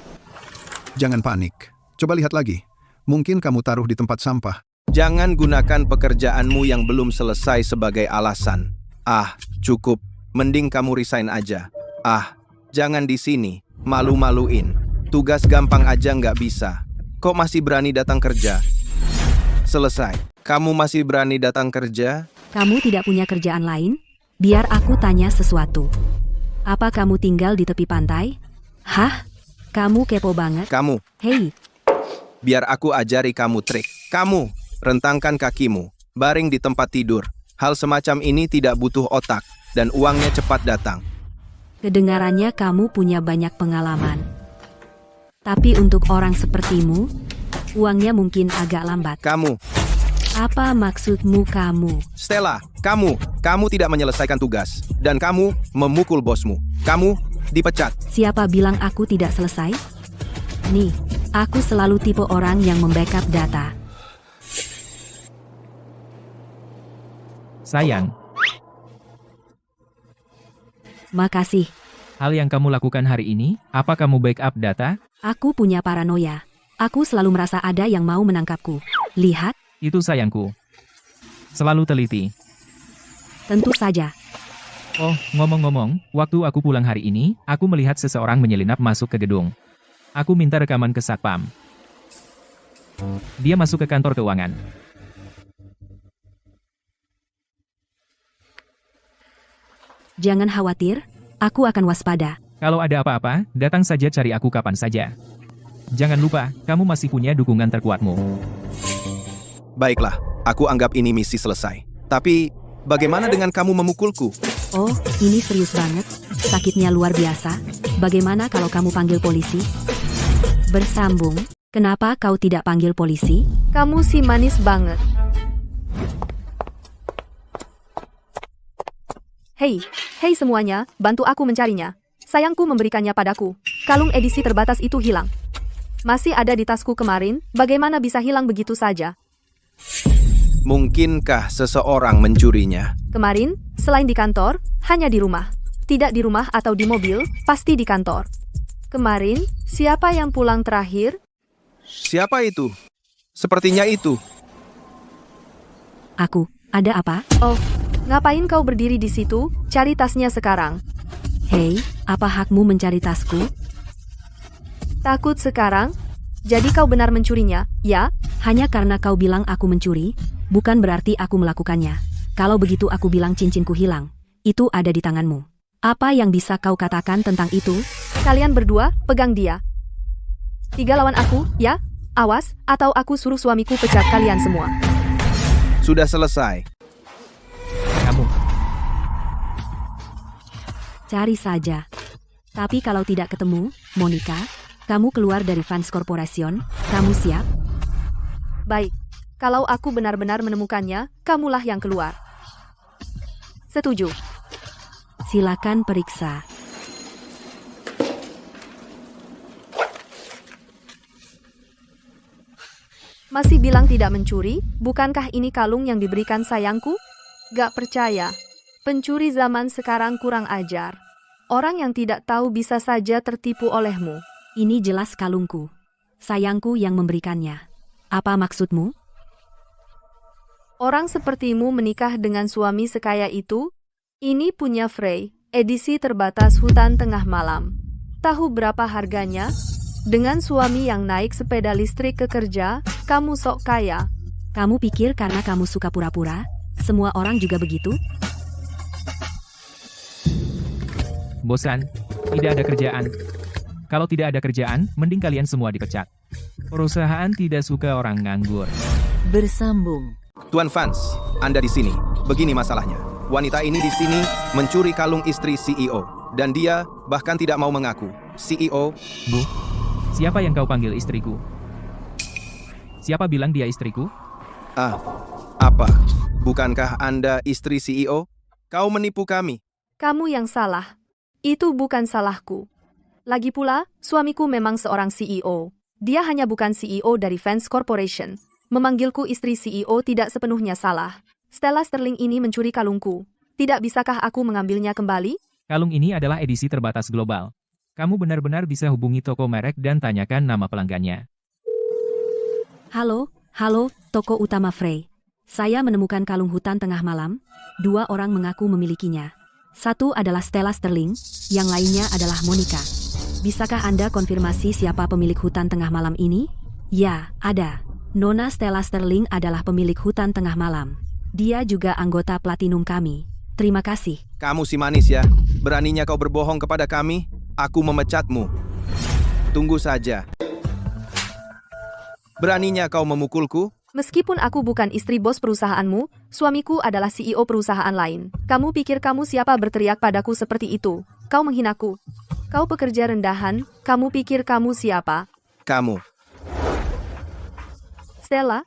Jangan panik. Coba lihat lagi. Mungkin kamu taruh di tempat sampah. Jangan gunakan pekerjaanmu yang belum selesai sebagai alasan. Cukup. Mending kamu resign aja. Jangan di sini. Malu-maluin. Tugas gampang aja nggak bisa. Kok masih berani datang kerja? Selesai. Kamu masih berani datang kerja? Kamu tidak punya kerjaan lain? Biar aku tanya sesuatu. Apa kamu tinggal di tepi pantai? Hah? Kamu kepo banget. Kamu. Hei, Biar aku ajari kamu trik. Kamu, rentangkan kakimu. Baring di tempat tidur. Hal semacam ini tidak butuh otak. Dan uangnya cepat datang. kedengarannya kamu punya banyak pengalaman. Tapi untuk orang sepertimu, uangnya mungkin agak lambat. Kamu. Apa maksudmu kamu? Stella, kamu tidak menyelesaikan tugas. Dan kamu memukul bosmu. Kamu dipecat. Siapa bilang aku tidak selesai? Nih, aku selalu tipe orang yang membackup data. Sayang, Makasih. hal yang kamu lakukan hari ini, apa kamu backup data? Aku punya paranoia. Aku selalu merasa ada yang mau menangkapku. Lihat, Itu sayangku. Selalu teliti. tentu saja. Oh, ngomong-ngomong, waktu aku pulang hari ini, aku melihat seseorang menyelinap masuk ke gedung. Aku minta rekaman ke Satpam. Dia masuk ke kantor keuangan. Jangan khawatir, aku akan waspada. Kalau ada apa-apa, datang saja cari aku kapan saja. Jangan lupa, kamu masih punya dukungan terkuatmu. Baiklah, aku anggap ini misi selesai. Tapi, bagaimana dengan kamu memukulku? Oh, ini serius banget. Sakitnya luar biasa. Bagaimana kalau kamu panggil polisi? Bersambung, kenapa kau tidak panggil polisi? Kamu sih manis banget. Hei semuanya, bantu aku mencarinya. Sayangku memberikannya padaku. Kalung edisi terbatas itu hilang. Masih ada di tasku kemarin, bagaimana bisa hilang begitu saja? Mungkinkah seseorang mencurinya? Kemarin, selain di kantor, hanya di rumah. Tidak di rumah atau di mobil, pasti di kantor. Kemarin, siapa yang pulang terakhir? Siapa itu? Sepertinya itu. Aku, ada apa? Oh, ngapain kau berdiri di situ? Cari tasnya sekarang. Hei, apa hakmu mencari tasku? Takut sekarang? Jadi kau benar mencurinya, ya? Hanya karena kau bilang aku mencuri, bukan berarti aku melakukannya. Kalau begitu aku bilang cincinku hilang. Itu ada di tanganmu. Apa yang bisa kau katakan tentang itu? Kalian berdua, pegang dia. 3 lawan aku, ya? Awas, atau aku suruh suamiku pecat kalian semua. Sudah selesai. Kamu, Cari saja. Tapi kalau tidak ketemu, Monica, kamu keluar dari Vance Corporation, kamu siap? Baik. Kalau aku benar-benar menemukannya, kamulah yang keluar. Setuju. Silakan periksa. Masih bilang tidak mencuri? Bukankah ini kalung yang diberikan sayangku? Gak percaya. Pencuri zaman sekarang kurang ajar. Orang yang tidak tahu bisa saja tertipu olehmu. Ini jelas kalungku. Sayangku yang memberikannya. Apa maksudmu? Orang sepertimu menikah dengan suami sekaya itu? Ini punya Frey, edisi terbatas hutan tengah malam. Tahu berapa harganya? Dengan suami yang naik sepeda listrik ke kerja, kamu sok kaya. Kamu pikir karena kamu suka pura-pura, semua orang juga begitu? Bosan, tidak ada kerjaan. Kalau tidak ada kerjaan, mending kalian semua dipecat. Perusahaan tidak suka orang nganggur. Bersambung. Tuan Vance, Anda di sini. Begini masalahnya. Wanita ini di sini mencuri kalung istri CEO. Dan dia bahkan tidak mau mengaku. CEO, Bu, siapa yang kau panggil istriku? Siapa bilang dia istriku? Apa? Bukankah Anda istri CEO? Kau menipu kami. Kamu yang salah. Itu bukan salahku. Lagi pula, suamiku memang seorang CEO. Dia hanya bukan CEO dari Vance Corporation. Memanggilku istri CEO tidak sepenuhnya salah. Stella Sterling ini mencuri kalungku. Tidak bisakah aku mengambilnya kembali? Kalung ini adalah edisi terbatas global. Kamu benar-benar bisa hubungi toko merek dan tanyakan nama pelanggannya. Halo, toko utama Frey. Saya menemukan kalung hutan tengah malam. 2 orang mengaku memilikinya. Satu adalah Stella Sterling, yang lainnya adalah Monica. Bisakah Anda konfirmasi siapa pemilik hutan tengah malam ini? Ya, ada. Nona Stella Sterling adalah pemilik hutan tengah malam. Dia juga anggota platinum kami. Terima kasih. Kamu si manis ya. Beraninya kau berbohong kepada kami? Aku memecatmu. Tunggu saja. Beraninya kau memukulku? Meskipun aku bukan istri bos perusahaanmu, suamiku adalah CEO perusahaan lain. Kamu pikir kamu siapa berteriak padaku seperti itu? Kau menghinaku. Kau pekerja rendahan, kamu pikir kamu siapa? Kamu. Stella,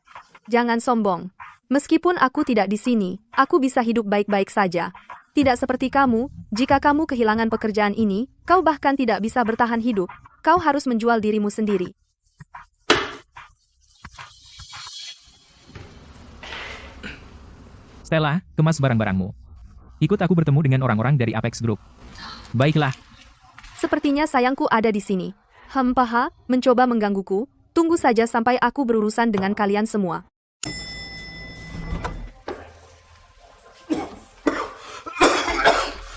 jangan sombong. Meskipun aku tidak di sini, aku bisa hidup baik-baik saja. Tidak seperti kamu, jika kamu kehilangan pekerjaan ini, kau bahkan tidak bisa bertahan hidup. Kau harus menjual dirimu sendiri. Stella, kemas barang-barangmu. Ikut aku bertemu dengan orang-orang dari Apex Group. Baiklah. Sepertinya sayangku ada di sini. Hampaha, mencoba menggangguku. Tunggu saja sampai aku berurusan dengan kalian semua.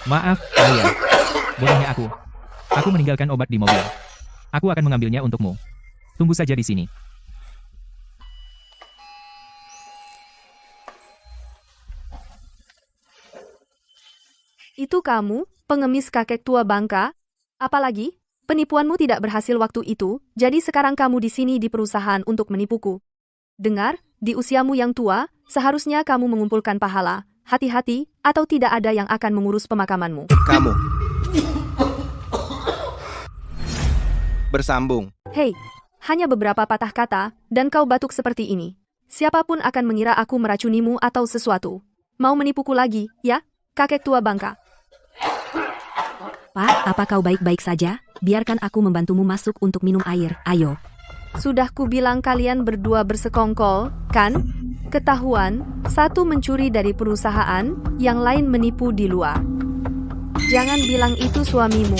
Maaf, ayah. Bolehnya aku. Aku meninggalkan obat di mobil. Aku akan mengambilnya untukmu. Tunggu saja di sini. Itu kamu, pengemis kakek tua bangka? Apalagi, penipuanmu tidak berhasil waktu itu, jadi sekarang kamu di sini di perusahaan untuk menipuku. Dengar, di usiamu yang tua, seharusnya kamu mengumpulkan pahala. Hati-hati, atau tidak ada yang akan mengurus pemakamanmu. Kamu. Bersambung. Hei, hanya beberapa patah kata, dan kau batuk seperti ini. Siapapun akan mengira aku meracunimu atau sesuatu. Mau menipuku lagi, ya? Kakek tua bangka. Pak, apa kau baik-baik saja? Biarkan aku membantumu masuk untuk minum air, ayo. Sudah kubilang kalian berdua bersekongkol, kan? Ketahuan, satu mencuri dari perusahaan, yang lain menipu di luar. Jangan bilang itu suamimu.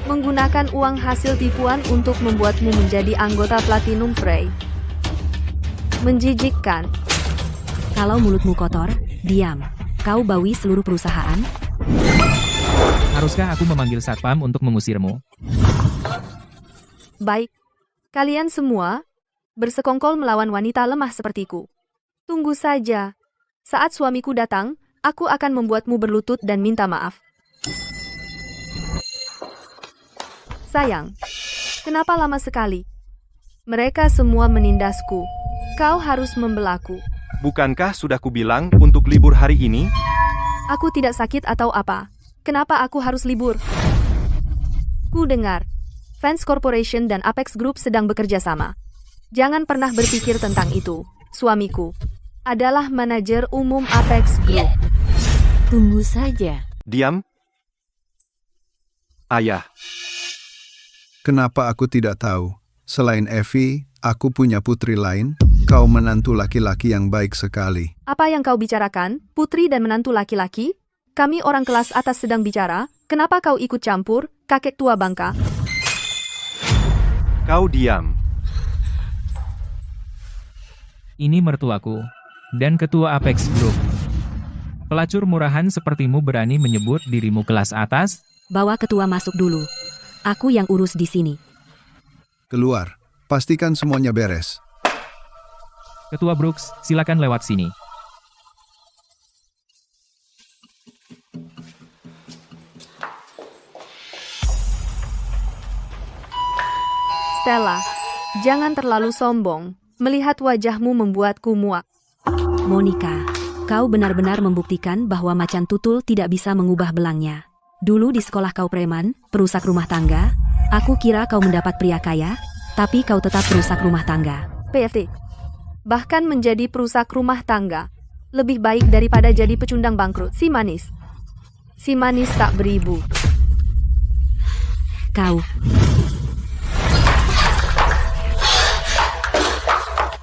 Menggunakan uang hasil tipuan untuk membuatmu menjadi anggota Platinum Frey. Menjijikkan. Kalau mulutmu kotor, diam. Kau bawi seluruh perusahaan? Haruskah aku memanggil satpam untuk mengusirmu? Baik. Kalian semua bersekongkol melawan wanita lemah sepertiku. Tunggu saja. Saat suamiku datang, aku akan membuatmu berlutut dan minta maaf. Sayang, kenapa lama sekali? Mereka semua menindasku. Kau harus membelaku. Bukankah sudah kubilang untuk libur hari ini? Aku tidak sakit atau apa. Kenapa aku harus libur? Ku dengar, Vance Corporation dan Apex Group sedang bekerja sama. Jangan pernah berpikir tentang itu. Suamiku adalah manajer umum Apex Group. Tunggu saja. Diam. Ayah. Kenapa aku tidak tahu? Selain Evie, aku punya putri lain. Kau menantu laki-laki yang baik sekali. Apa yang kau bicarakan, putri dan menantu laki-laki? Kami orang kelas atas sedang bicara, kenapa kau ikut campur, kakek tua bangka? Kau diam. Ini mertuaku, dan ketua Apex Group. Pelacur murahan sepertimu berani menyebut dirimu kelas atas? Bawa ketua masuk dulu. Aku yang urus di sini. Keluar. Pastikan semuanya beres. Ketua Brooks, silakan lewat sini. Stella, jangan terlalu sombong. Melihat wajahmu membuatku muak. Monica, kau benar-benar membuktikan bahwa macan tutul tidak bisa mengubah belangnya. Dulu di sekolah kau preman, perusak rumah tangga. Aku kira kau mendapat pria kaya, tapi kau tetap perusak rumah tangga. PFT. Bahkan menjadi perusak rumah tangga. Lebih baik daripada jadi pecundang bangkrut. Si manis. Si manis tak beribu. Kau.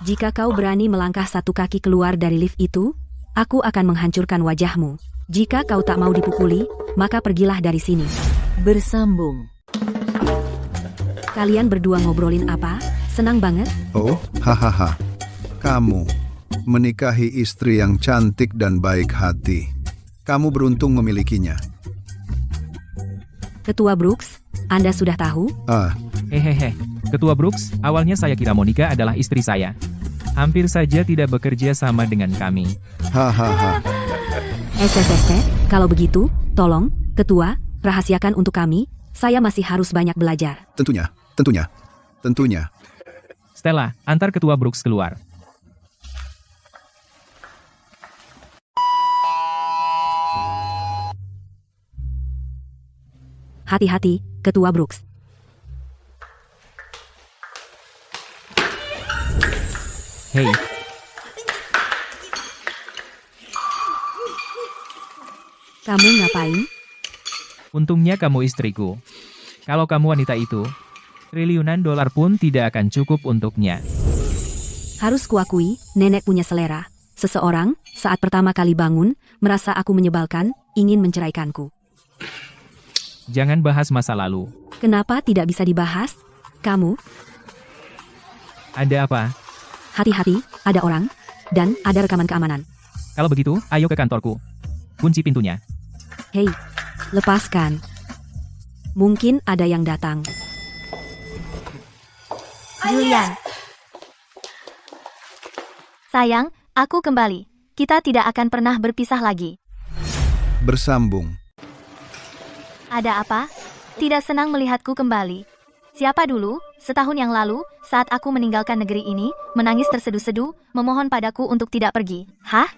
Jika kau berani melangkah satu kaki keluar dari lift itu, aku akan menghancurkan wajahmu. Jika kau tak mau dipukuli, maka pergilah dari sini. Bersambung. Kalian berdua ngobrolin apa? Senang banget? Oh, hahaha. Kamu menikahi istri yang cantik dan baik hati. Kamu beruntung memilikinya. Ketua Brooks, Anda sudah tahu? Hehehe, Ketua Brooks, awalnya saya kira Monica adalah istri saya. Hampir saja tidak bekerja sama dengan kami. Hahaha. Kalau begitu, tolong, Ketua, rahasiakan untuk kami, saya masih harus banyak belajar. Tentunya. Stella, antar Ketua Brooks keluar. Hati-hati, Ketua Brooks. Hei, kamu ngapain? untungnya kamu istriku. Kalau kamu wanita itu, triliunan dolar pun tidak akan cukup untuknya. Harus kuakui, nenek punya selera. Seseorang, saat pertama kali bangun, merasa aku menyebalkan, ingin menceraikanku. Jangan bahas masa lalu. Kenapa tidak bisa dibahas? Kamu, Ada apa? hati-hati, ada orang, dan ada rekaman keamanan. Kalau begitu, ayo ke kantorku. Kunci pintunya. Hei, lepaskan. Mungkin ada yang datang. Julian. Sayang, aku kembali. Kita tidak akan pernah berpisah lagi. Bersambung. Ada apa? Tidak senang melihatku kembali. Siapa dulu, setahun yang lalu, saat aku meninggalkan negeri ini, menangis terseduh-seduh, memohon padaku untuk tidak pergi. Hah?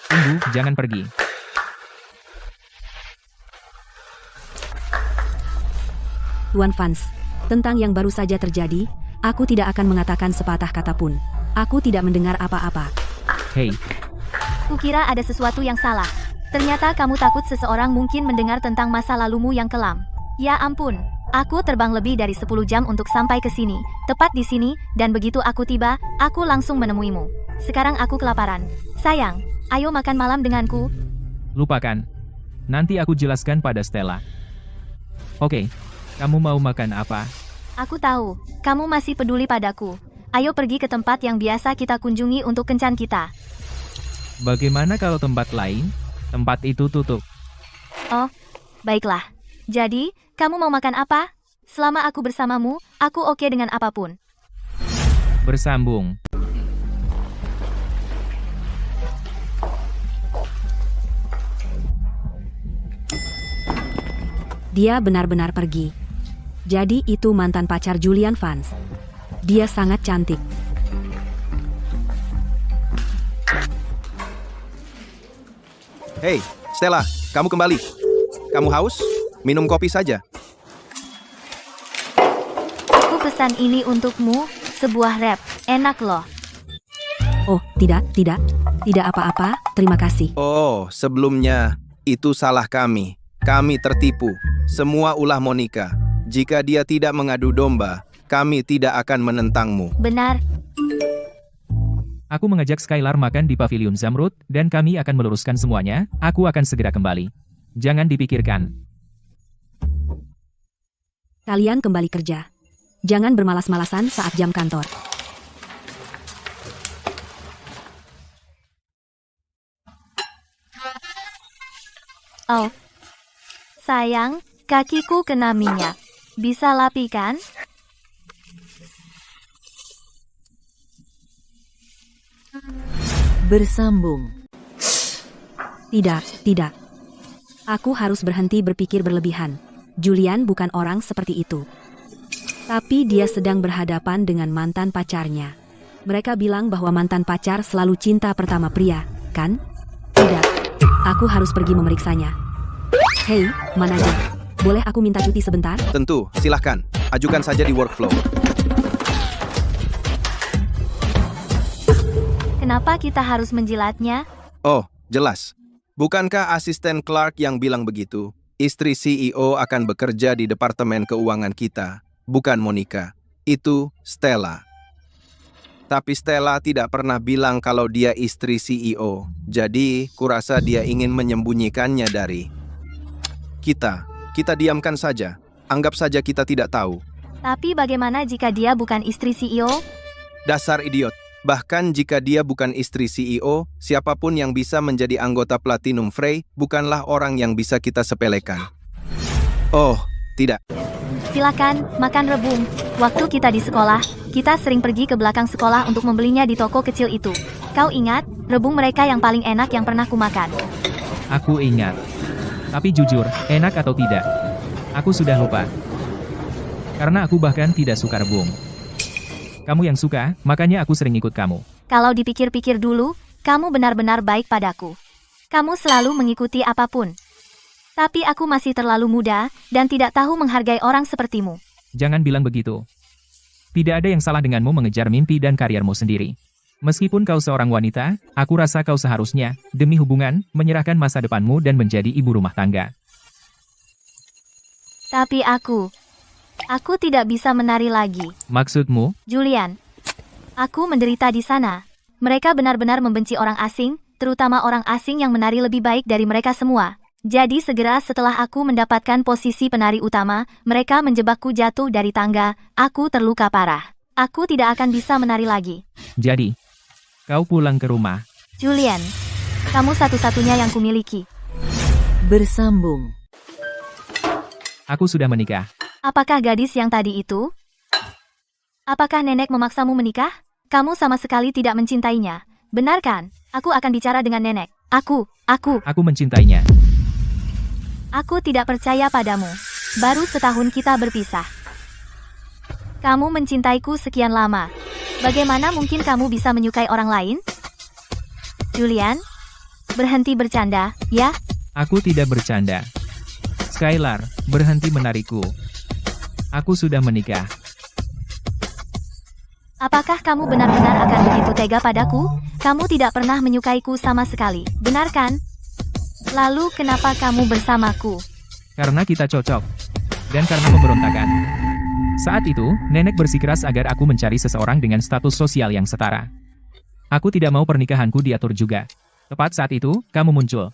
Tunggu, jangan pergi. Tuan Vance, tentang yang baru saja terjadi, aku tidak akan mengatakan sepatah kata pun. Aku tidak mendengar apa-apa. Hei, Kukira ada sesuatu yang salah. Ternyata kamu takut seseorang mungkin mendengar tentang masa lalumu yang kelam. Ya ampun, aku terbang lebih dari 10 jam untuk sampai ke sini, tepat di sini, dan begitu aku tiba, aku langsung menemuimu. Sekarang aku kelaparan. Sayang, ayo makan malam denganku. lupakan. Nanti aku jelaskan pada Stella. Oke, kamu mau makan apa? Aku tahu, kamu masih peduli padaku. Ayo pergi ke tempat yang biasa kita kunjungi untuk kencan kita. Bagaimana kalau tempat lain? Tempat itu tutup. Oh, baiklah. Jadi, kamu mau makan apa? Selama aku bersamamu, aku oke dengan apapun. Bersambung. Dia benar-benar pergi. Jadi itu mantan pacar Julian Vance. Dia sangat cantik. Hei, Stella, kamu kembali. Kamu haus? Minum kopi saja. Aku pesan ini untukmu, sebuah rap. Enak loh. Oh, tidak apa-apa, terima kasih. Oh, sebelumnya, itu salah kami. Kami tertipu. Semua ulah Monica. Jika dia tidak mengadu domba, kami tidak akan menentangmu. Benar. Aku mengajak Skylar makan di Pavilion Zamrud, dan kami akan meluruskan semuanya. Aku akan segera kembali. Jangan dipikirkan. Kalian kembali kerja. Jangan bermalas-malasan saat jam kantor. Oh. Sayang, kakiku kena minyak. Bisa lapikan? Bersambung. Tidak. Aku harus berhenti berpikir berlebihan. Julian bukan orang seperti itu. Tapi dia sedang berhadapan dengan mantan pacarnya. Mereka bilang bahwa mantan pacar selalu cinta pertama pria, kan? Tidak. Aku harus pergi memeriksanya. Hei, manajer. Boleh aku minta cuti sebentar? Tentu, silahkan. Ajukan saja di workflow. Kenapa kita harus menjilatnya? Oh, jelas. Bukankah asisten Clark yang bilang begitu? Istri CEO akan bekerja di Departemen Keuangan kita, bukan Monica. Itu Stella. Tapi Stella tidak pernah bilang kalau dia istri CEO. Jadi, kurasa dia ingin menyembunyikannya dari kita. Kita diamkan saja. Anggap saja kita tidak tahu. Tapi bagaimana jika dia bukan istri CEO? Dasar idiot. Bahkan jika dia bukan istri CEO, siapapun yang bisa menjadi anggota Platinum Frey bukanlah orang yang bisa kita sepelekan. Oh, tidak. Silakan, makan rebung. Waktu kita di sekolah, kita sering pergi ke belakang sekolah untuk membelinya di toko kecil itu. Kau ingat, rebung mereka yang paling enak yang pernah kumakan. Aku ingat. Tapi jujur, enak atau tidak? Aku sudah lupa. Karena aku bahkan tidak suka rebung. Kamu yang suka, makanya aku sering ikut kamu. Kalau dipikir-pikir dulu, kamu benar-benar baik padaku. Kamu selalu mengikuti apapun. Tapi aku masih terlalu muda, dan tidak tahu menghargai orang sepertimu. Jangan bilang begitu. Tidak ada yang salah denganmu mengejar mimpi dan kariermu sendiri. Meskipun kau seorang wanita, aku rasa kau seharusnya, demi hubungan, menyerahkan masa depanmu dan menjadi ibu rumah tangga. Tapi aku tidak bisa menari lagi. Maksudmu? Julian, aku menderita di sana. Mereka benar-benar membenci orang asing, terutama orang asing yang menari lebih baik dari mereka semua. Jadi segera setelah aku mendapatkan posisi penari utama, mereka menjebakku jatuh dari tangga. Aku terluka parah. Aku tidak akan bisa menari lagi. Jadi, kau pulang ke rumah. Julian, kamu satu-satunya yang kumiliki. Bersambung. Aku sudah menikah. Apakah gadis yang tadi itu? Apakah nenek memaksamu menikah? Kamu sama sekali tidak mencintainya. Benar kan? Aku akan bicara dengan nenek. Aku mencintainya. Aku tidak percaya padamu. Baru setahun kita berpisah. Kamu mencintaiku sekian lama. Bagaimana mungkin kamu bisa menyukai orang lain? Julian, berhenti bercanda, ya? Aku tidak bercanda. Skylar, berhenti menarikku. Aku sudah menikah. Apakah kamu benar-benar akan begitu tega padaku? Kamu tidak pernah menyukaiku sama sekali, benar kan? Lalu kenapa kamu bersamaku? Karena kita cocok. Dan karena pemberontakan. Saat itu, nenek bersikeras agar aku mencari seseorang dengan status sosial yang setara. Aku tidak mau pernikahanku diatur juga. Tepat saat itu, kamu muncul.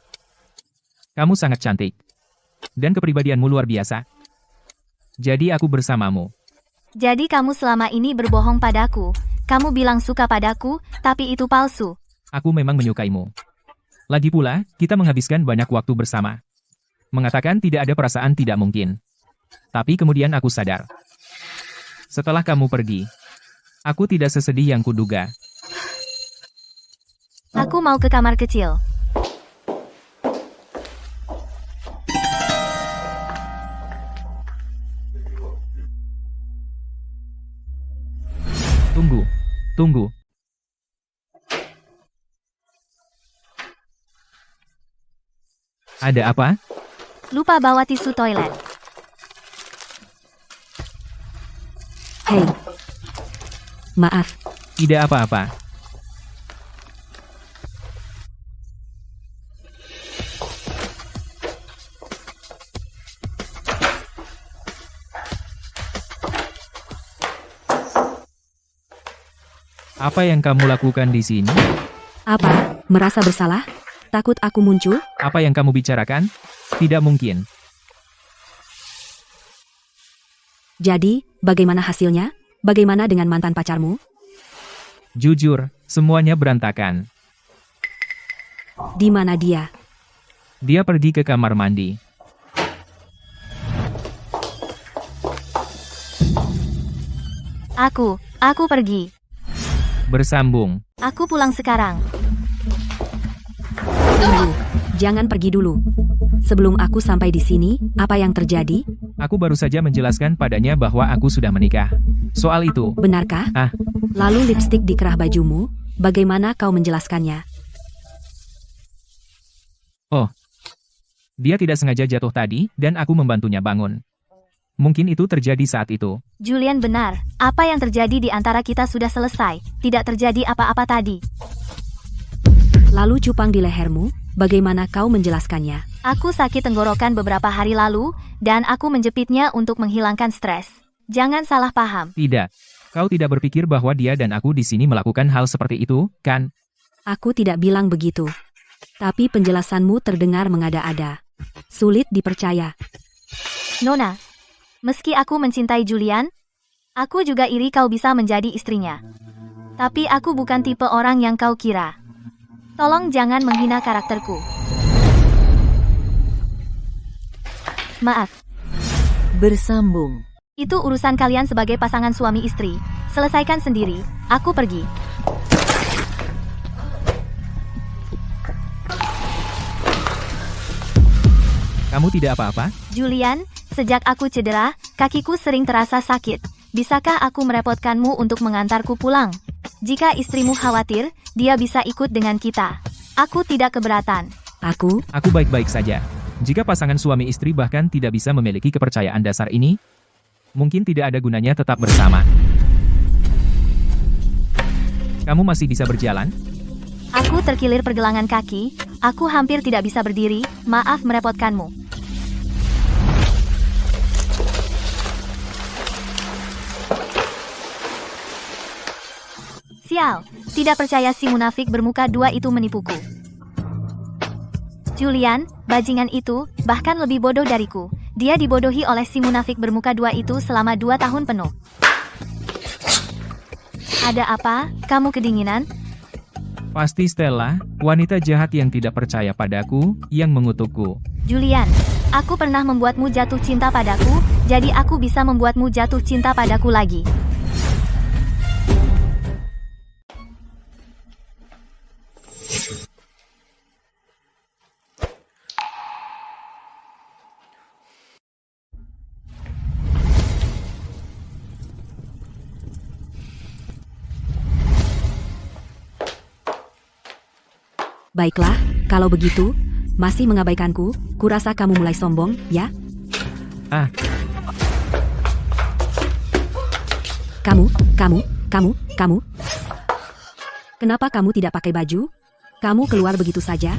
Kamu sangat cantik. Dan kepribadianmu luar biasa. Jadi aku bersamamu. Jadi kamu selama ini berbohong padaku. Kamu bilang suka padaku, tapi itu palsu. Aku memang menyukaimu. Lagi pula, kita menghabiskan banyak waktu bersama. Mengatakan tidak ada perasaan tidak mungkin. Tapi kemudian aku sadar. Setelah kamu pergi, aku tidak sesedih yang kuduga. Aku mau ke kamar kecil. Tunggu. Ada apa? Lupa bawa tisu toilet. Hei. Maaf. Tidak apa-apa. Apa yang kamu lakukan di sini? Apa? Merasa bersalah? Takut aku muncul? Apa yang kamu bicarakan? Tidak mungkin. Jadi, bagaimana hasilnya? Bagaimana dengan mantan pacarmu? Jujur, semuanya berantakan. Di mana dia? Dia pergi ke kamar mandi. Aku pergi. Bersambung. Aku pulang sekarang. Tunggu, jangan pergi dulu. Sebelum aku sampai di sini, apa yang terjadi? Aku baru saja menjelaskan padanya bahwa aku sudah menikah. Soal itu. Benarkah? Lalu lipstik di kerah bajumu, bagaimana kau menjelaskannya? Oh. Dia tidak sengaja jatuh tadi, dan aku membantunya bangun. Mungkin itu terjadi saat itu. Julian benar. Apa yang terjadi di antara kita sudah selesai. Tidak terjadi apa-apa tadi. Lalu cupang di lehermu, bagaimana kau menjelaskannya? Aku sakit tenggorokan beberapa hari lalu, dan aku menjepitnya untuk menghilangkan stres. Jangan salah paham. Tidak. Kau tidak berpikir bahwa dia dan aku di sini melakukan hal seperti itu, kan? Aku tidak bilang begitu. Tapi penjelasanmu terdengar mengada-ada. Sulit dipercaya. Nona, meski aku mencintai Julian, aku juga iri kau bisa menjadi istrinya. Tapi aku bukan tipe orang yang kau kira. Tolong jangan menghina karakterku. Maaf. Bersambung. Itu urusan kalian sebagai pasangan suami istri. Selesaikan sendiri, aku pergi. Kamu tidak apa-apa? Julian, sejak aku cedera, kakiku sering terasa sakit. Bisakah aku merepotkanmu untuk mengantarku pulang? Jika istrimu khawatir, dia bisa ikut dengan kita. Aku tidak keberatan. Aku baik-baik saja. Jika pasangan suami istri bahkan tidak bisa memiliki kepercayaan dasar ini, mungkin tidak ada gunanya tetap bersama. Kamu masih bisa berjalan? Aku terkilir pergelangan kaki, aku hampir tidak bisa berdiri, maaf merepotkanmu. Sial, tidak percaya si munafik bermuka dua itu menipuku. Julian, bajingan itu, bahkan lebih bodoh dariku. Dia dibodohi oleh si munafik bermuka dua itu selama 2 tahun penuh. Ada apa? Kamu kedinginan? Pasti Stella, wanita jahat yang tidak percaya padaku, yang mengutukku. Julian, aku pernah membuatmu jatuh cinta padaku, jadi aku bisa membuatmu jatuh cinta padaku lagi. Baiklah, kalau begitu, masih mengabaikanku, kurasa kamu mulai sombong, ya? Kamu. Kenapa kamu tidak pakai baju? Kamu keluar begitu saja?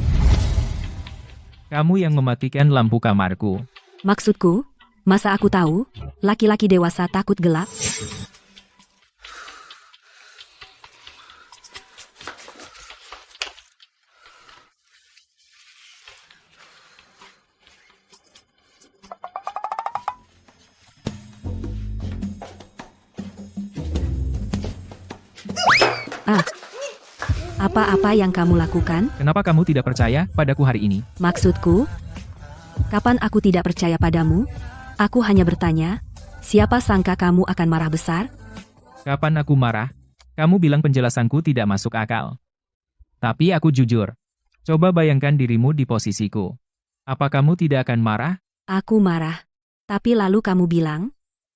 Kamu yang mematikan lampu kamarku. Maksudku, masa aku tahu, laki-laki dewasa takut gelap? Apa-apa yang kamu lakukan? Kenapa kamu tidak percaya padaku hari ini? Maksudku, kapan aku tidak percaya padamu? Aku hanya bertanya, siapa sangka kamu akan marah besar? Kapan aku marah? Kamu bilang penjelasanku tidak masuk akal. Tapi aku jujur. Coba bayangkan dirimu di posisiku. Apa kamu tidak akan marah? Aku marah. Tapi lalu kamu bilang,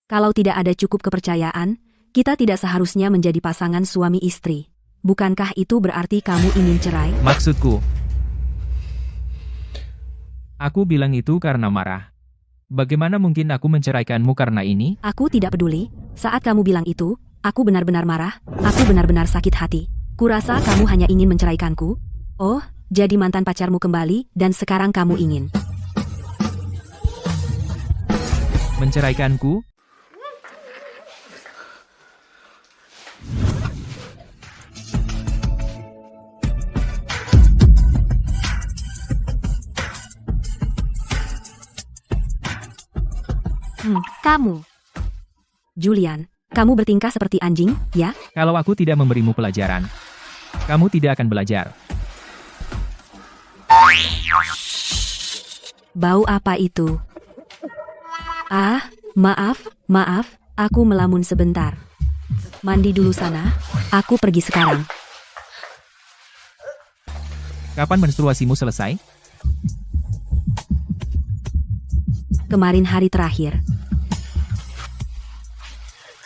kalau tidak ada cukup kepercayaan, kita tidak seharusnya menjadi pasangan suami istri. Bukankah itu berarti kamu ingin cerai? Maksudku, aku bilang itu karena marah. Bagaimana mungkin aku menceraikanmu karena ini? Aku tidak peduli. Saat kamu bilang itu, aku benar-benar marah. Aku benar-benar sakit hati. Kurasa kamu hanya ingin menceraikanku. Oh, jadi mantan pacarmu kembali, dan sekarang kamu ingin menceraikanku? Kamu. Julian, kamu bertingkah seperti anjing, ya? Kalau aku tidak memberimu pelajaran, kamu tidak akan belajar. Bau apa itu? Ah, maaf, aku melamun sebentar. Mandi dulu sana, aku pergi sekarang. Kapan menstruasimu selesai? Kemarin hari terakhir.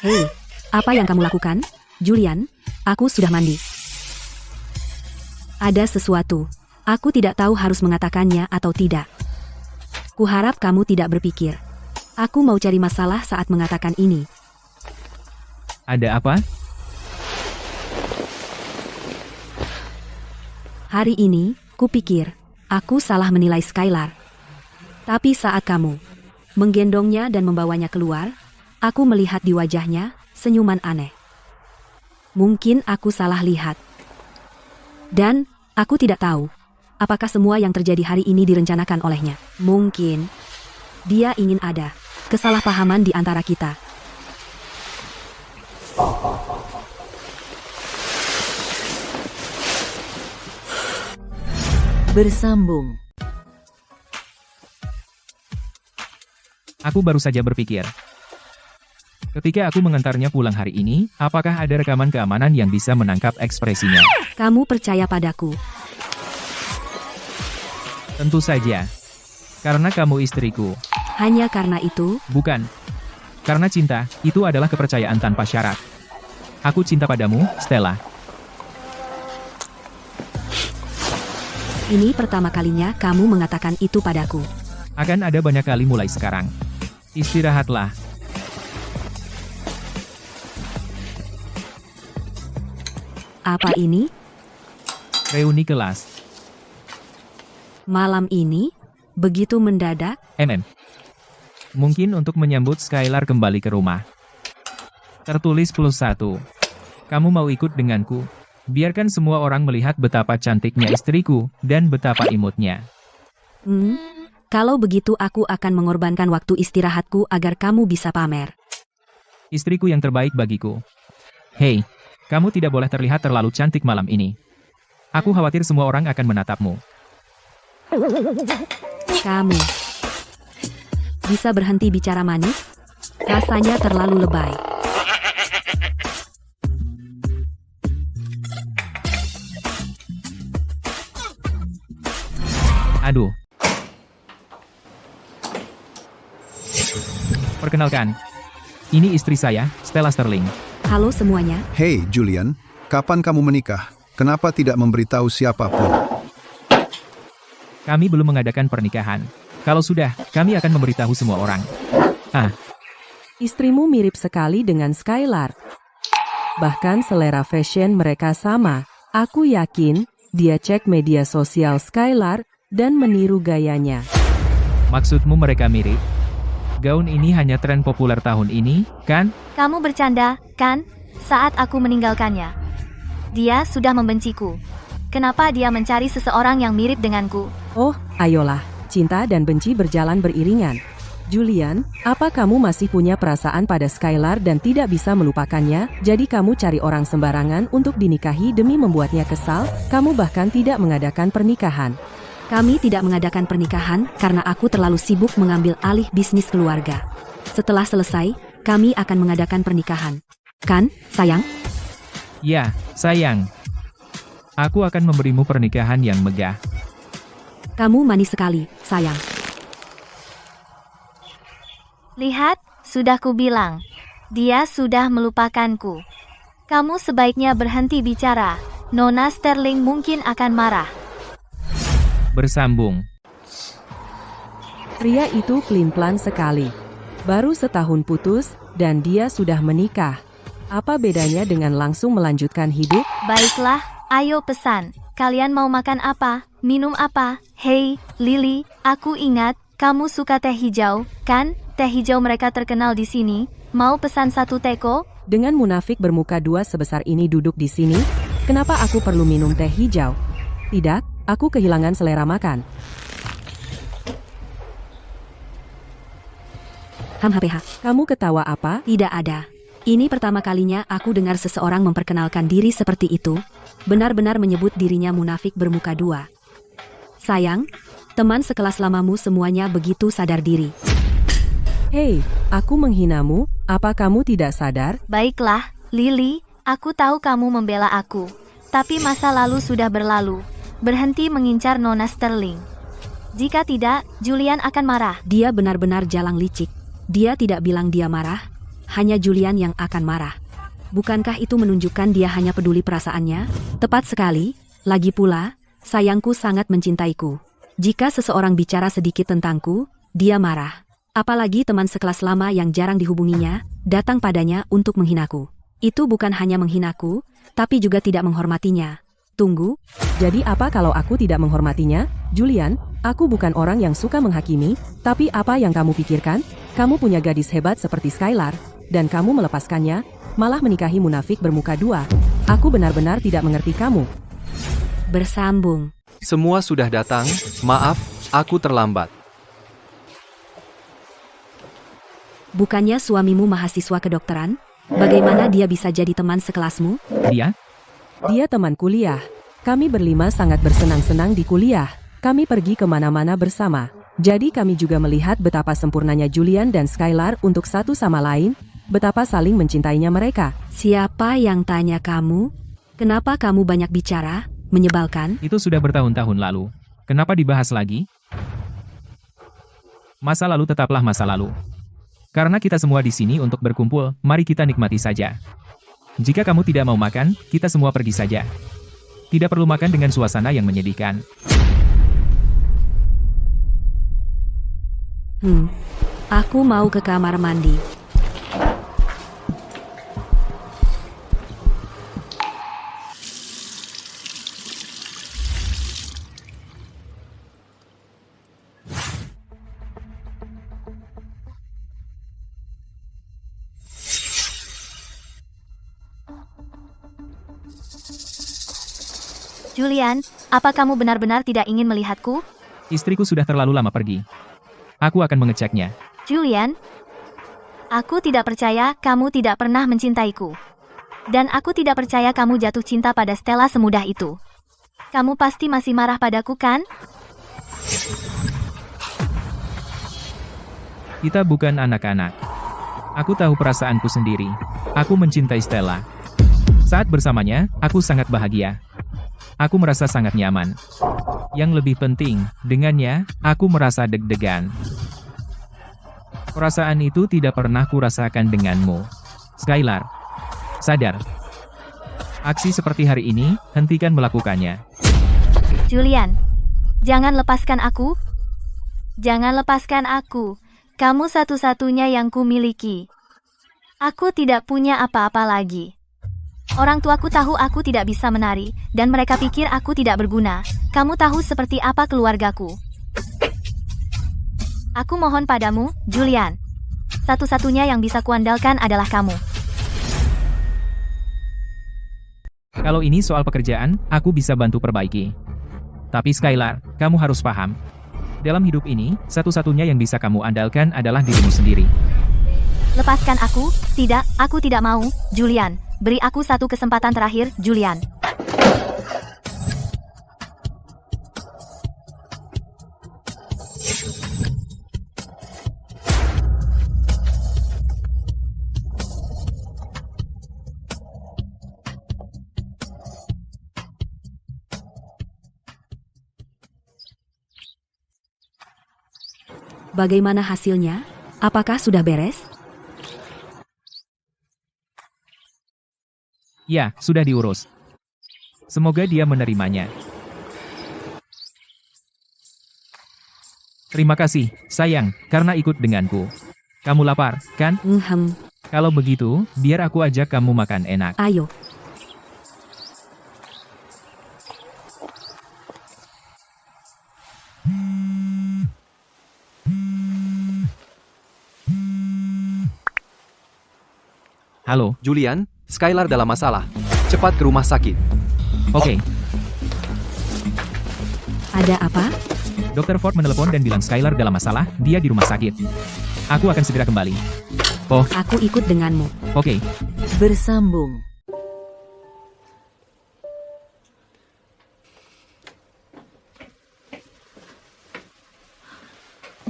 Hei, apa yang kamu lakukan? Julian, aku sudah mandi. Ada sesuatu. Aku tidak tahu harus mengatakannya atau tidak. Kuharap kamu tidak berpikir. Aku mau cari masalah saat mengatakan ini. Ada apa? Hari ini, kupikir, aku salah menilai Skylar. Tapi saat kamu menggendongnya dan membawanya keluar, aku melihat di wajahnya senyuman aneh. Mungkin aku salah lihat. Dan, aku tidak tahu, apakah semua yang terjadi hari ini direncanakan olehnya. Mungkin, dia ingin ada kesalahpahaman di antara kita. Bersambung. Aku baru saja berpikir. Ketika aku mengantarnya pulang hari ini, apakah ada rekaman keamanan yang bisa menangkap ekspresinya? Kamu percaya padaku? Tentu saja. Karena kamu istriku. Hanya karena itu? Bukan. Karena cinta, itu adalah kepercayaan tanpa syarat. Aku cinta padamu, Stella. Ini pertama kalinya kamu mengatakan itu padaku. Akan ada banyak kali mulai sekarang. Istirahatlah. Apa ini? Reuni kelas. Malam ini? Begitu mendadak? Mungkin untuk menyambut Skylar kembali ke rumah. Tertulis +1. Kamu mau ikut denganku? Biarkan semua orang melihat betapa cantiknya istriku, dan betapa imutnya. Kalau begitu aku akan mengorbankan waktu istirahatku agar kamu bisa pamer. Istriku yang terbaik bagiku. Hei, kamu tidak boleh terlihat terlalu cantik malam ini. Aku khawatir semua orang akan menatapmu. Kamu bisa berhenti bicara manis? Rasanya terlalu lebay. Aduh. Perkenalkan, ini istri saya, Stella Sterling. Halo semuanya. Hei, Julian, kapan kamu menikah? Kenapa tidak memberitahu siapapun? Kami belum mengadakan pernikahan. Kalau sudah, kami akan memberitahu semua orang. Istrimu mirip sekali dengan Skylar. Bahkan selera fashion mereka sama. Aku yakin, dia cek media sosial Skylar, dan meniru gayanya. Maksudmu mereka mirip? Gaun ini hanya tren populer tahun ini, kan? Kamu bercanda, kan? Saat aku meninggalkannya. Dia sudah membenciku. Kenapa dia mencari seseorang yang mirip denganku? Oh, ayolah, cinta dan benci berjalan beriringan. Julian, apa kamu masih punya perasaan pada Skylar dan tidak bisa melupakannya? Jadi kamu cari orang sembarangan untuk dinikahi demi membuatnya kesal? Kamu bahkan tidak mengadakan pernikahan. Kami tidak mengadakan pernikahan karena aku terlalu sibuk mengambil alih bisnis keluarga. Setelah selesai, kami akan mengadakan pernikahan. Kan, sayang? Ya, sayang. Aku akan memberimu pernikahan yang megah. Kamu manis sekali, sayang. Lihat, sudah kubilang. Dia sudah melupakanku. Kamu sebaiknya berhenti bicara. Nona Sterling mungkin akan marah. Bersambung. Pria itu pelin-pelan sekali. Baru setahun putus, dan dia sudah menikah. Apa bedanya dengan langsung melanjutkan hidup? Baiklah, ayo pesan. Kalian mau makan apa? Minum apa? Hei, Lily, aku ingat, kamu suka teh hijau, kan? Teh hijau mereka terkenal di sini. Mau pesan satu teko? Dengan munafik bermuka dua sebesar ini duduk di sini, kenapa aku perlu minum teh hijau? Tidak. Aku kehilangan selera makan. HPH. Kamu ketawa apa? Tidak ada. Ini pertama kalinya aku dengar seseorang memperkenalkan diri seperti itu. Benar-benar menyebut dirinya munafik bermuka dua. Sayang, teman sekelas lamamu semuanya begitu sadar diri. Hei, aku menghinamu, apa kamu tidak sadar? Baiklah, Lily, aku tahu kamu membela aku. Tapi masa lalu sudah berlalu. Berhenti mengincar Nona Sterling. Jika tidak, Julian akan marah. Dia benar-benar jalang licik. Dia tidak bilang dia marah, hanya Julian yang akan marah. Bukankah itu menunjukkan dia hanya peduli perasaannya? Tepat sekali, lagi pula, sayangku sangat mencintaiku. Jika seseorang bicara sedikit tentangku, dia marah. Apalagi teman sekelas lama yang jarang dihubunginya, datang padanya untuk menghinaku. Itu bukan hanya menghinaku, tapi juga tidak menghormatinya. Tunggu. Jadi apa kalau aku tidak menghormatinya? Julian, aku bukan orang yang suka menghakimi, tapi apa yang kamu pikirkan? Kamu punya gadis hebat seperti Skylar, dan kamu melepaskannya, malah menikahi munafik bermuka dua. Aku benar-benar tidak mengerti kamu. Bersambung. Semua sudah datang, maaf, aku terlambat. Bukannya suamimu mahasiswa kedokteran? Bagaimana dia bisa jadi teman sekelasmu? Dia? Dia teman kuliah. Kami berlima sangat bersenang-senang di kuliah. Kami pergi kemana-mana bersama. Jadi kami juga melihat betapa sempurnanya Julian dan Skylar untuk satu sama lain, betapa saling mencintainya mereka. Siapa yang tanya kamu? Kenapa kamu banyak bicara? Menyebalkan? Itu sudah bertahun-tahun lalu. Kenapa dibahas lagi? Masa lalu tetaplah masa lalu. Karena kita semua di sini untuk berkumpul, mari kita nikmati saja. Jika kamu tidak mau makan, kita semua pergi saja. Tidak perlu makan dengan suasana yang menyedihkan. Aku mau ke kamar mandi. Julian, apa kamu benar-benar tidak ingin melihatku? Istriku sudah terlalu lama pergi. Aku akan mengeceknya. Julian, aku tidak percaya kamu tidak pernah mencintaiku. Dan aku tidak percaya kamu jatuh cinta pada Stella semudah itu. Kamu pasti masih marah padaku, kan? Kita bukan anak-anak. Aku tahu perasaanku sendiri. Aku mencintai Stella. Saat bersamanya, aku sangat bahagia. Aku merasa sangat nyaman. Yang lebih penting, dengannya, aku merasa deg-degan. Perasaan itu tidak pernah kurasakan denganmu. Skylar. Sadar. Aksi seperti hari ini, hentikan melakukannya. Julian, jangan lepaskan aku. Jangan lepaskan aku. Kamu satu-satunya yang kumiliki. Aku tidak punya apa-apa lagi. Orang tuaku tahu aku tidak bisa menari, dan mereka pikir aku tidak berguna. Kamu tahu seperti apa keluargaku. Aku mohon padamu, Julian. Satu-satunya yang bisa kuandalkan adalah kamu. Kalau ini soal pekerjaan, aku bisa bantu perbaiki. Tapi Skylar, kamu harus paham. Dalam hidup ini, satu-satunya yang bisa kamu andalkan adalah dirimu sendiri. Lepaskan aku. Tidak, aku tidak mau, Julian. Beri aku satu kesempatan terakhir, Julian. Bagaimana hasilnya? Apakah sudah beres? Ya, sudah diurus. Semoga dia menerimanya. Terima kasih, sayang, karena ikut denganku. Kamu lapar, kan? Kalau begitu, biar aku ajak kamu makan enak. Ayo. Halo, Julian, Skylar dalam masalah. Cepat ke rumah sakit. Oke. Ada apa? Dr. Ford menelepon dan bilang Skylar dalam masalah, dia di rumah sakit. Aku akan segera kembali. Oh, Aku ikut denganmu. oke. Bersambung.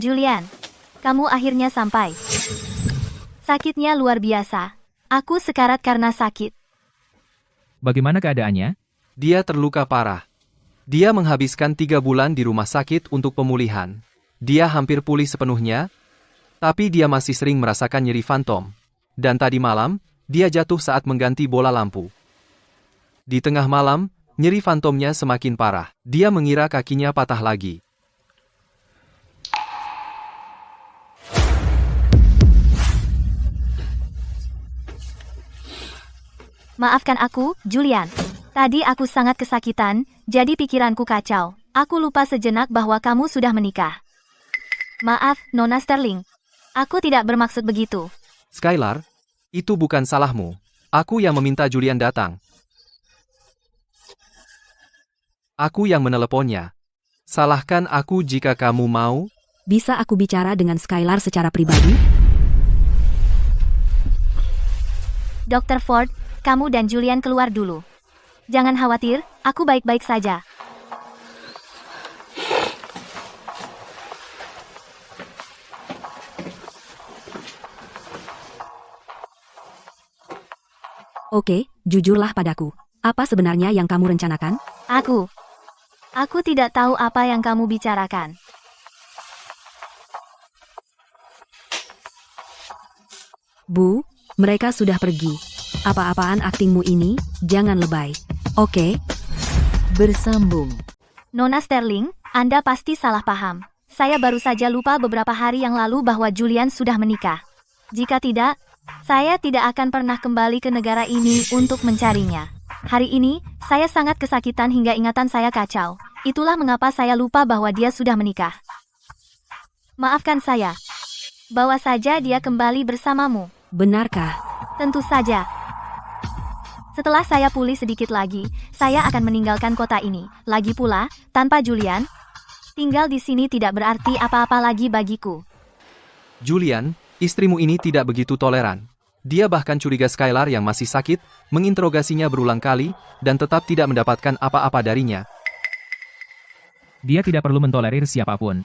Julian, kamu akhirnya sampai. Sakitnya luar biasa. Aku sekarat karena sakit. Bagaimana keadaannya? Dia terluka parah. Dia menghabiskan 3 bulan di rumah sakit untuk pemulihan. Dia hampir pulih sepenuhnya, tapi dia masih sering merasakan nyeri fantom. Dan tadi malam, dia jatuh saat mengganti bola lampu. Di tengah malam, nyeri fantomnya semakin parah. Dia mengira kakinya patah lagi. Maafkan aku, Julian. Tadi aku sangat kesakitan, jadi pikiranku kacau. Aku lupa sejenak bahwa kamu sudah menikah. Maaf, Nona Sterling. Aku tidak bermaksud begitu. Skylar, itu bukan salahmu. Aku yang meminta Julian datang. Aku yang meneleponnya. Salahkan aku jika kamu mau. Bisa aku bicara dengan Skylar secara pribadi? Dr. Ford, kamu dan Julian keluar dulu. Jangan khawatir, aku baik-baik saja. Oke, jujurlah padaku. Apa sebenarnya yang kamu rencanakan? Aku tidak tahu apa yang kamu bicarakan. Bu, mereka sudah pergi. Apa-apaan aktingmu ini? Jangan lebay. Oke? Bersambung. Nona Sterling, Anda pasti salah paham. Saya baru saja lupa beberapa hari yang lalu bahwa Julian sudah menikah. Jika tidak, saya tidak akan pernah kembali ke negara ini untuk mencarinya. Hari ini, saya sangat kesakitan hingga ingatan saya kacau. Itulah mengapa saya lupa bahwa dia sudah menikah. Maafkan saya. Bawa saja dia kembali bersamamu. Benarkah? Tentu saja. Setelah saya pulih sedikit lagi, saya akan meninggalkan kota ini. Lagi pula, tanpa Julian, tinggal di sini tidak berarti apa-apa lagi bagiku. Julian, istrimu ini tidak begitu toleran. Dia bahkan curiga Skylar yang masih sakit, menginterogasinya berulang kali, dan tetap tidak mendapatkan apa-apa darinya. Dia tidak perlu mentolerir siapapun.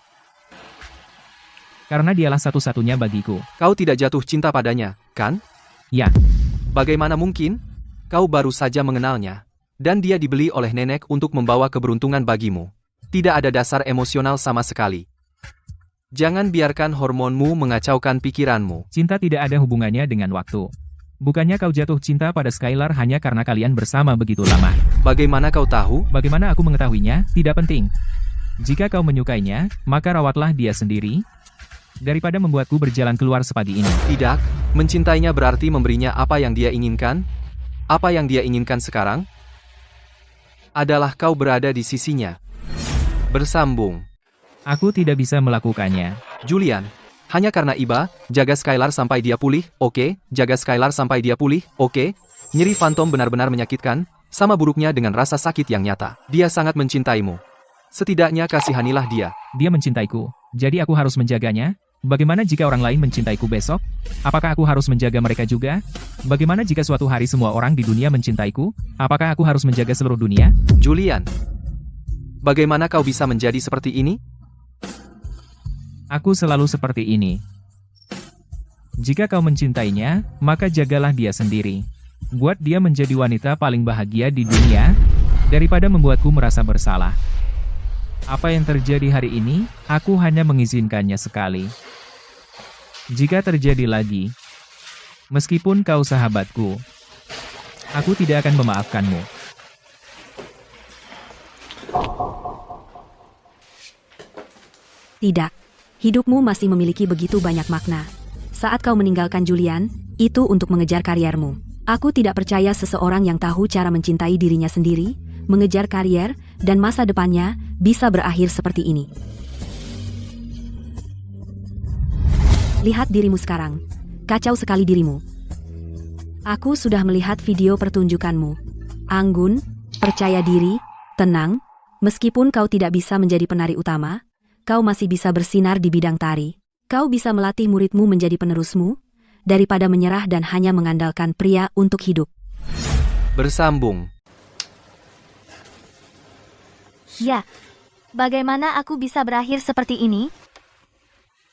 Karena dialah satu-satunya bagiku. Kau tidak jatuh cinta padanya, kan? Ya. Bagaimana mungkin? Kau baru saja mengenalnya. Dan dia dibeli oleh nenek untuk membawa keberuntungan bagimu. Tidak ada dasar emosional sama sekali. Jangan biarkan hormonmu mengacaukan pikiranmu. Cinta tidak ada hubungannya dengan waktu. Bukannya kau jatuh cinta pada Skylar hanya karena kalian bersama begitu lama. Bagaimana kau tahu? Bagaimana aku mengetahuinya? Tidak penting. Jika kau menyukainya, maka rawatlah dia sendiri, daripada membuatku berjalan keluar sepagi ini. Tidak, mencintainya berarti memberinya apa yang dia inginkan. Apa yang dia inginkan sekarang adalah kau berada di sisinya. Bersambung. Aku tidak bisa melakukannya. Julian, hanya karena iba, jaga Skylar sampai dia pulih, oke? Jaga Skylar sampai dia pulih, oke? Nyeri fantom benar-benar menyakitkan, sama buruknya dengan rasa sakit yang nyata. Dia sangat mencintaimu. Setidaknya kasihanilah dia. Dia mencintaiku, jadi aku harus menjaganya. Bagaimana jika orang lain mencintaiku besok? Apakah aku harus menjaga mereka juga? Bagaimana jika suatu hari semua orang di dunia mencintaiku? Apakah aku harus menjaga seluruh dunia? Julian, bagaimana kau bisa menjadi seperti ini? Aku selalu seperti ini. Jika kau mencintainya, maka jagalah dia sendiri. Buat dia menjadi wanita paling bahagia di dunia, daripada membuatku merasa bersalah. Apa yang terjadi hari ini, aku hanya mengizinkannya sekali. Jika terjadi lagi, meskipun kau sahabatku, aku tidak akan memaafkanmu. Tidak. Hidupmu masih memiliki begitu banyak makna. Saat kau meninggalkan Julian, itu untuk mengejar kariermu. Aku tidak percaya seseorang yang tahu cara mencintai dirinya sendiri, mengejar karier, dan masa depannya bisa berakhir seperti ini. Lihat dirimu sekarang. Kacau sekali dirimu. Aku sudah melihat video pertunjukanmu. Anggun, percaya diri, tenang. Meskipun kau tidak bisa menjadi penari utama, kau masih bisa bersinar di bidang tari. Kau bisa melatih muridmu menjadi penerusmu, daripada menyerah dan hanya mengandalkan pria untuk hidup. Bersambung. Ya, bagaimana aku bisa berakhir seperti ini?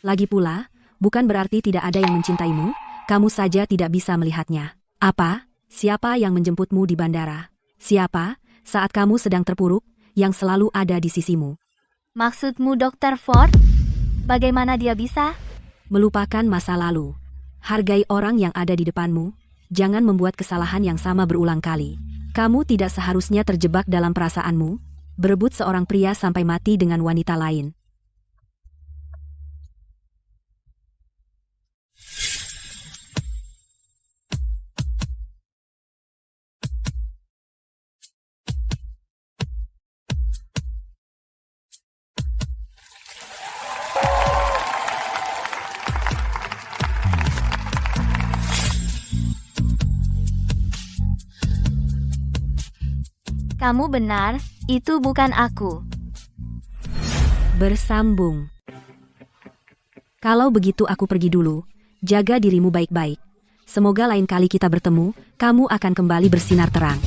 Lagi pula, bukan berarti tidak ada yang mencintaimu, kamu saja tidak bisa melihatnya. Apa? Siapa yang menjemputmu di bandara? Siapa, saat kamu sedang terpuruk, yang selalu ada di sisimu? Maksudmu Dr. Ford? Bagaimana dia bisa? Melupakan masa lalu. Hargai orang yang ada di depanmu. Jangan membuat kesalahan yang sama berulang kali. Kamu tidak seharusnya terjebak dalam perasaanmu, berebut seorang pria sampai mati dengan wanita lain. Kamu benar, itu bukan aku. Bersambung. Kalau begitu aku pergi dulu. Jaga dirimu baik-baik. Semoga lain kali kita bertemu, kamu akan kembali bersinar terang.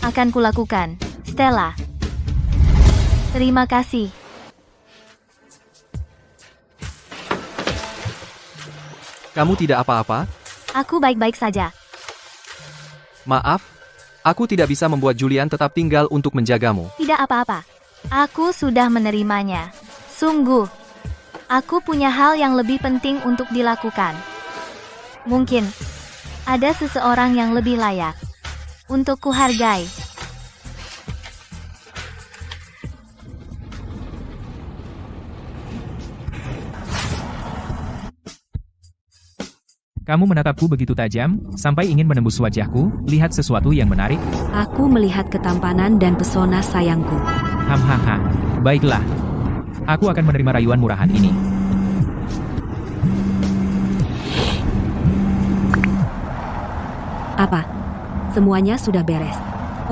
Akan kulakukan, Stella. Terima kasih. Kamu tidak apa-apa? Aku baik-baik saja. Maaf, aku tidak bisa membuat Julian tetap tinggal untuk menjagamu. Tidak apa-apa. Aku sudah menerimanya. Sungguh. Aku punya hal yang lebih penting untuk dilakukan. Mungkin ada seseorang yang lebih layak untuk kuhargai. Kamu menatapku begitu tajam, sampai ingin menembus wajahku, lihat sesuatu yang menarik? Aku melihat ketampanan dan pesona sayangku. Hamhaha, baiklah. Aku akan menerima rayuan murahan ini. Apa? Semuanya sudah beres.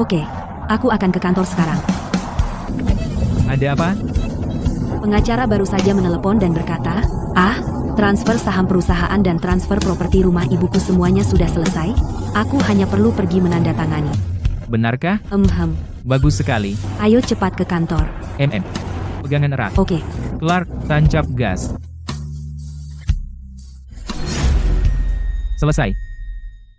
Oke, aku akan ke kantor sekarang. Ada apa? Pengacara baru saja menelepon dan berkata, transfer saham perusahaan dan transfer properti rumah ibuku semuanya sudah selesai. Aku hanya perlu pergi menandatangani. Benarkah? Bagus sekali. Ayo cepat ke kantor. Pegangan erat. Oke. Clark, tancap gas. Selesai.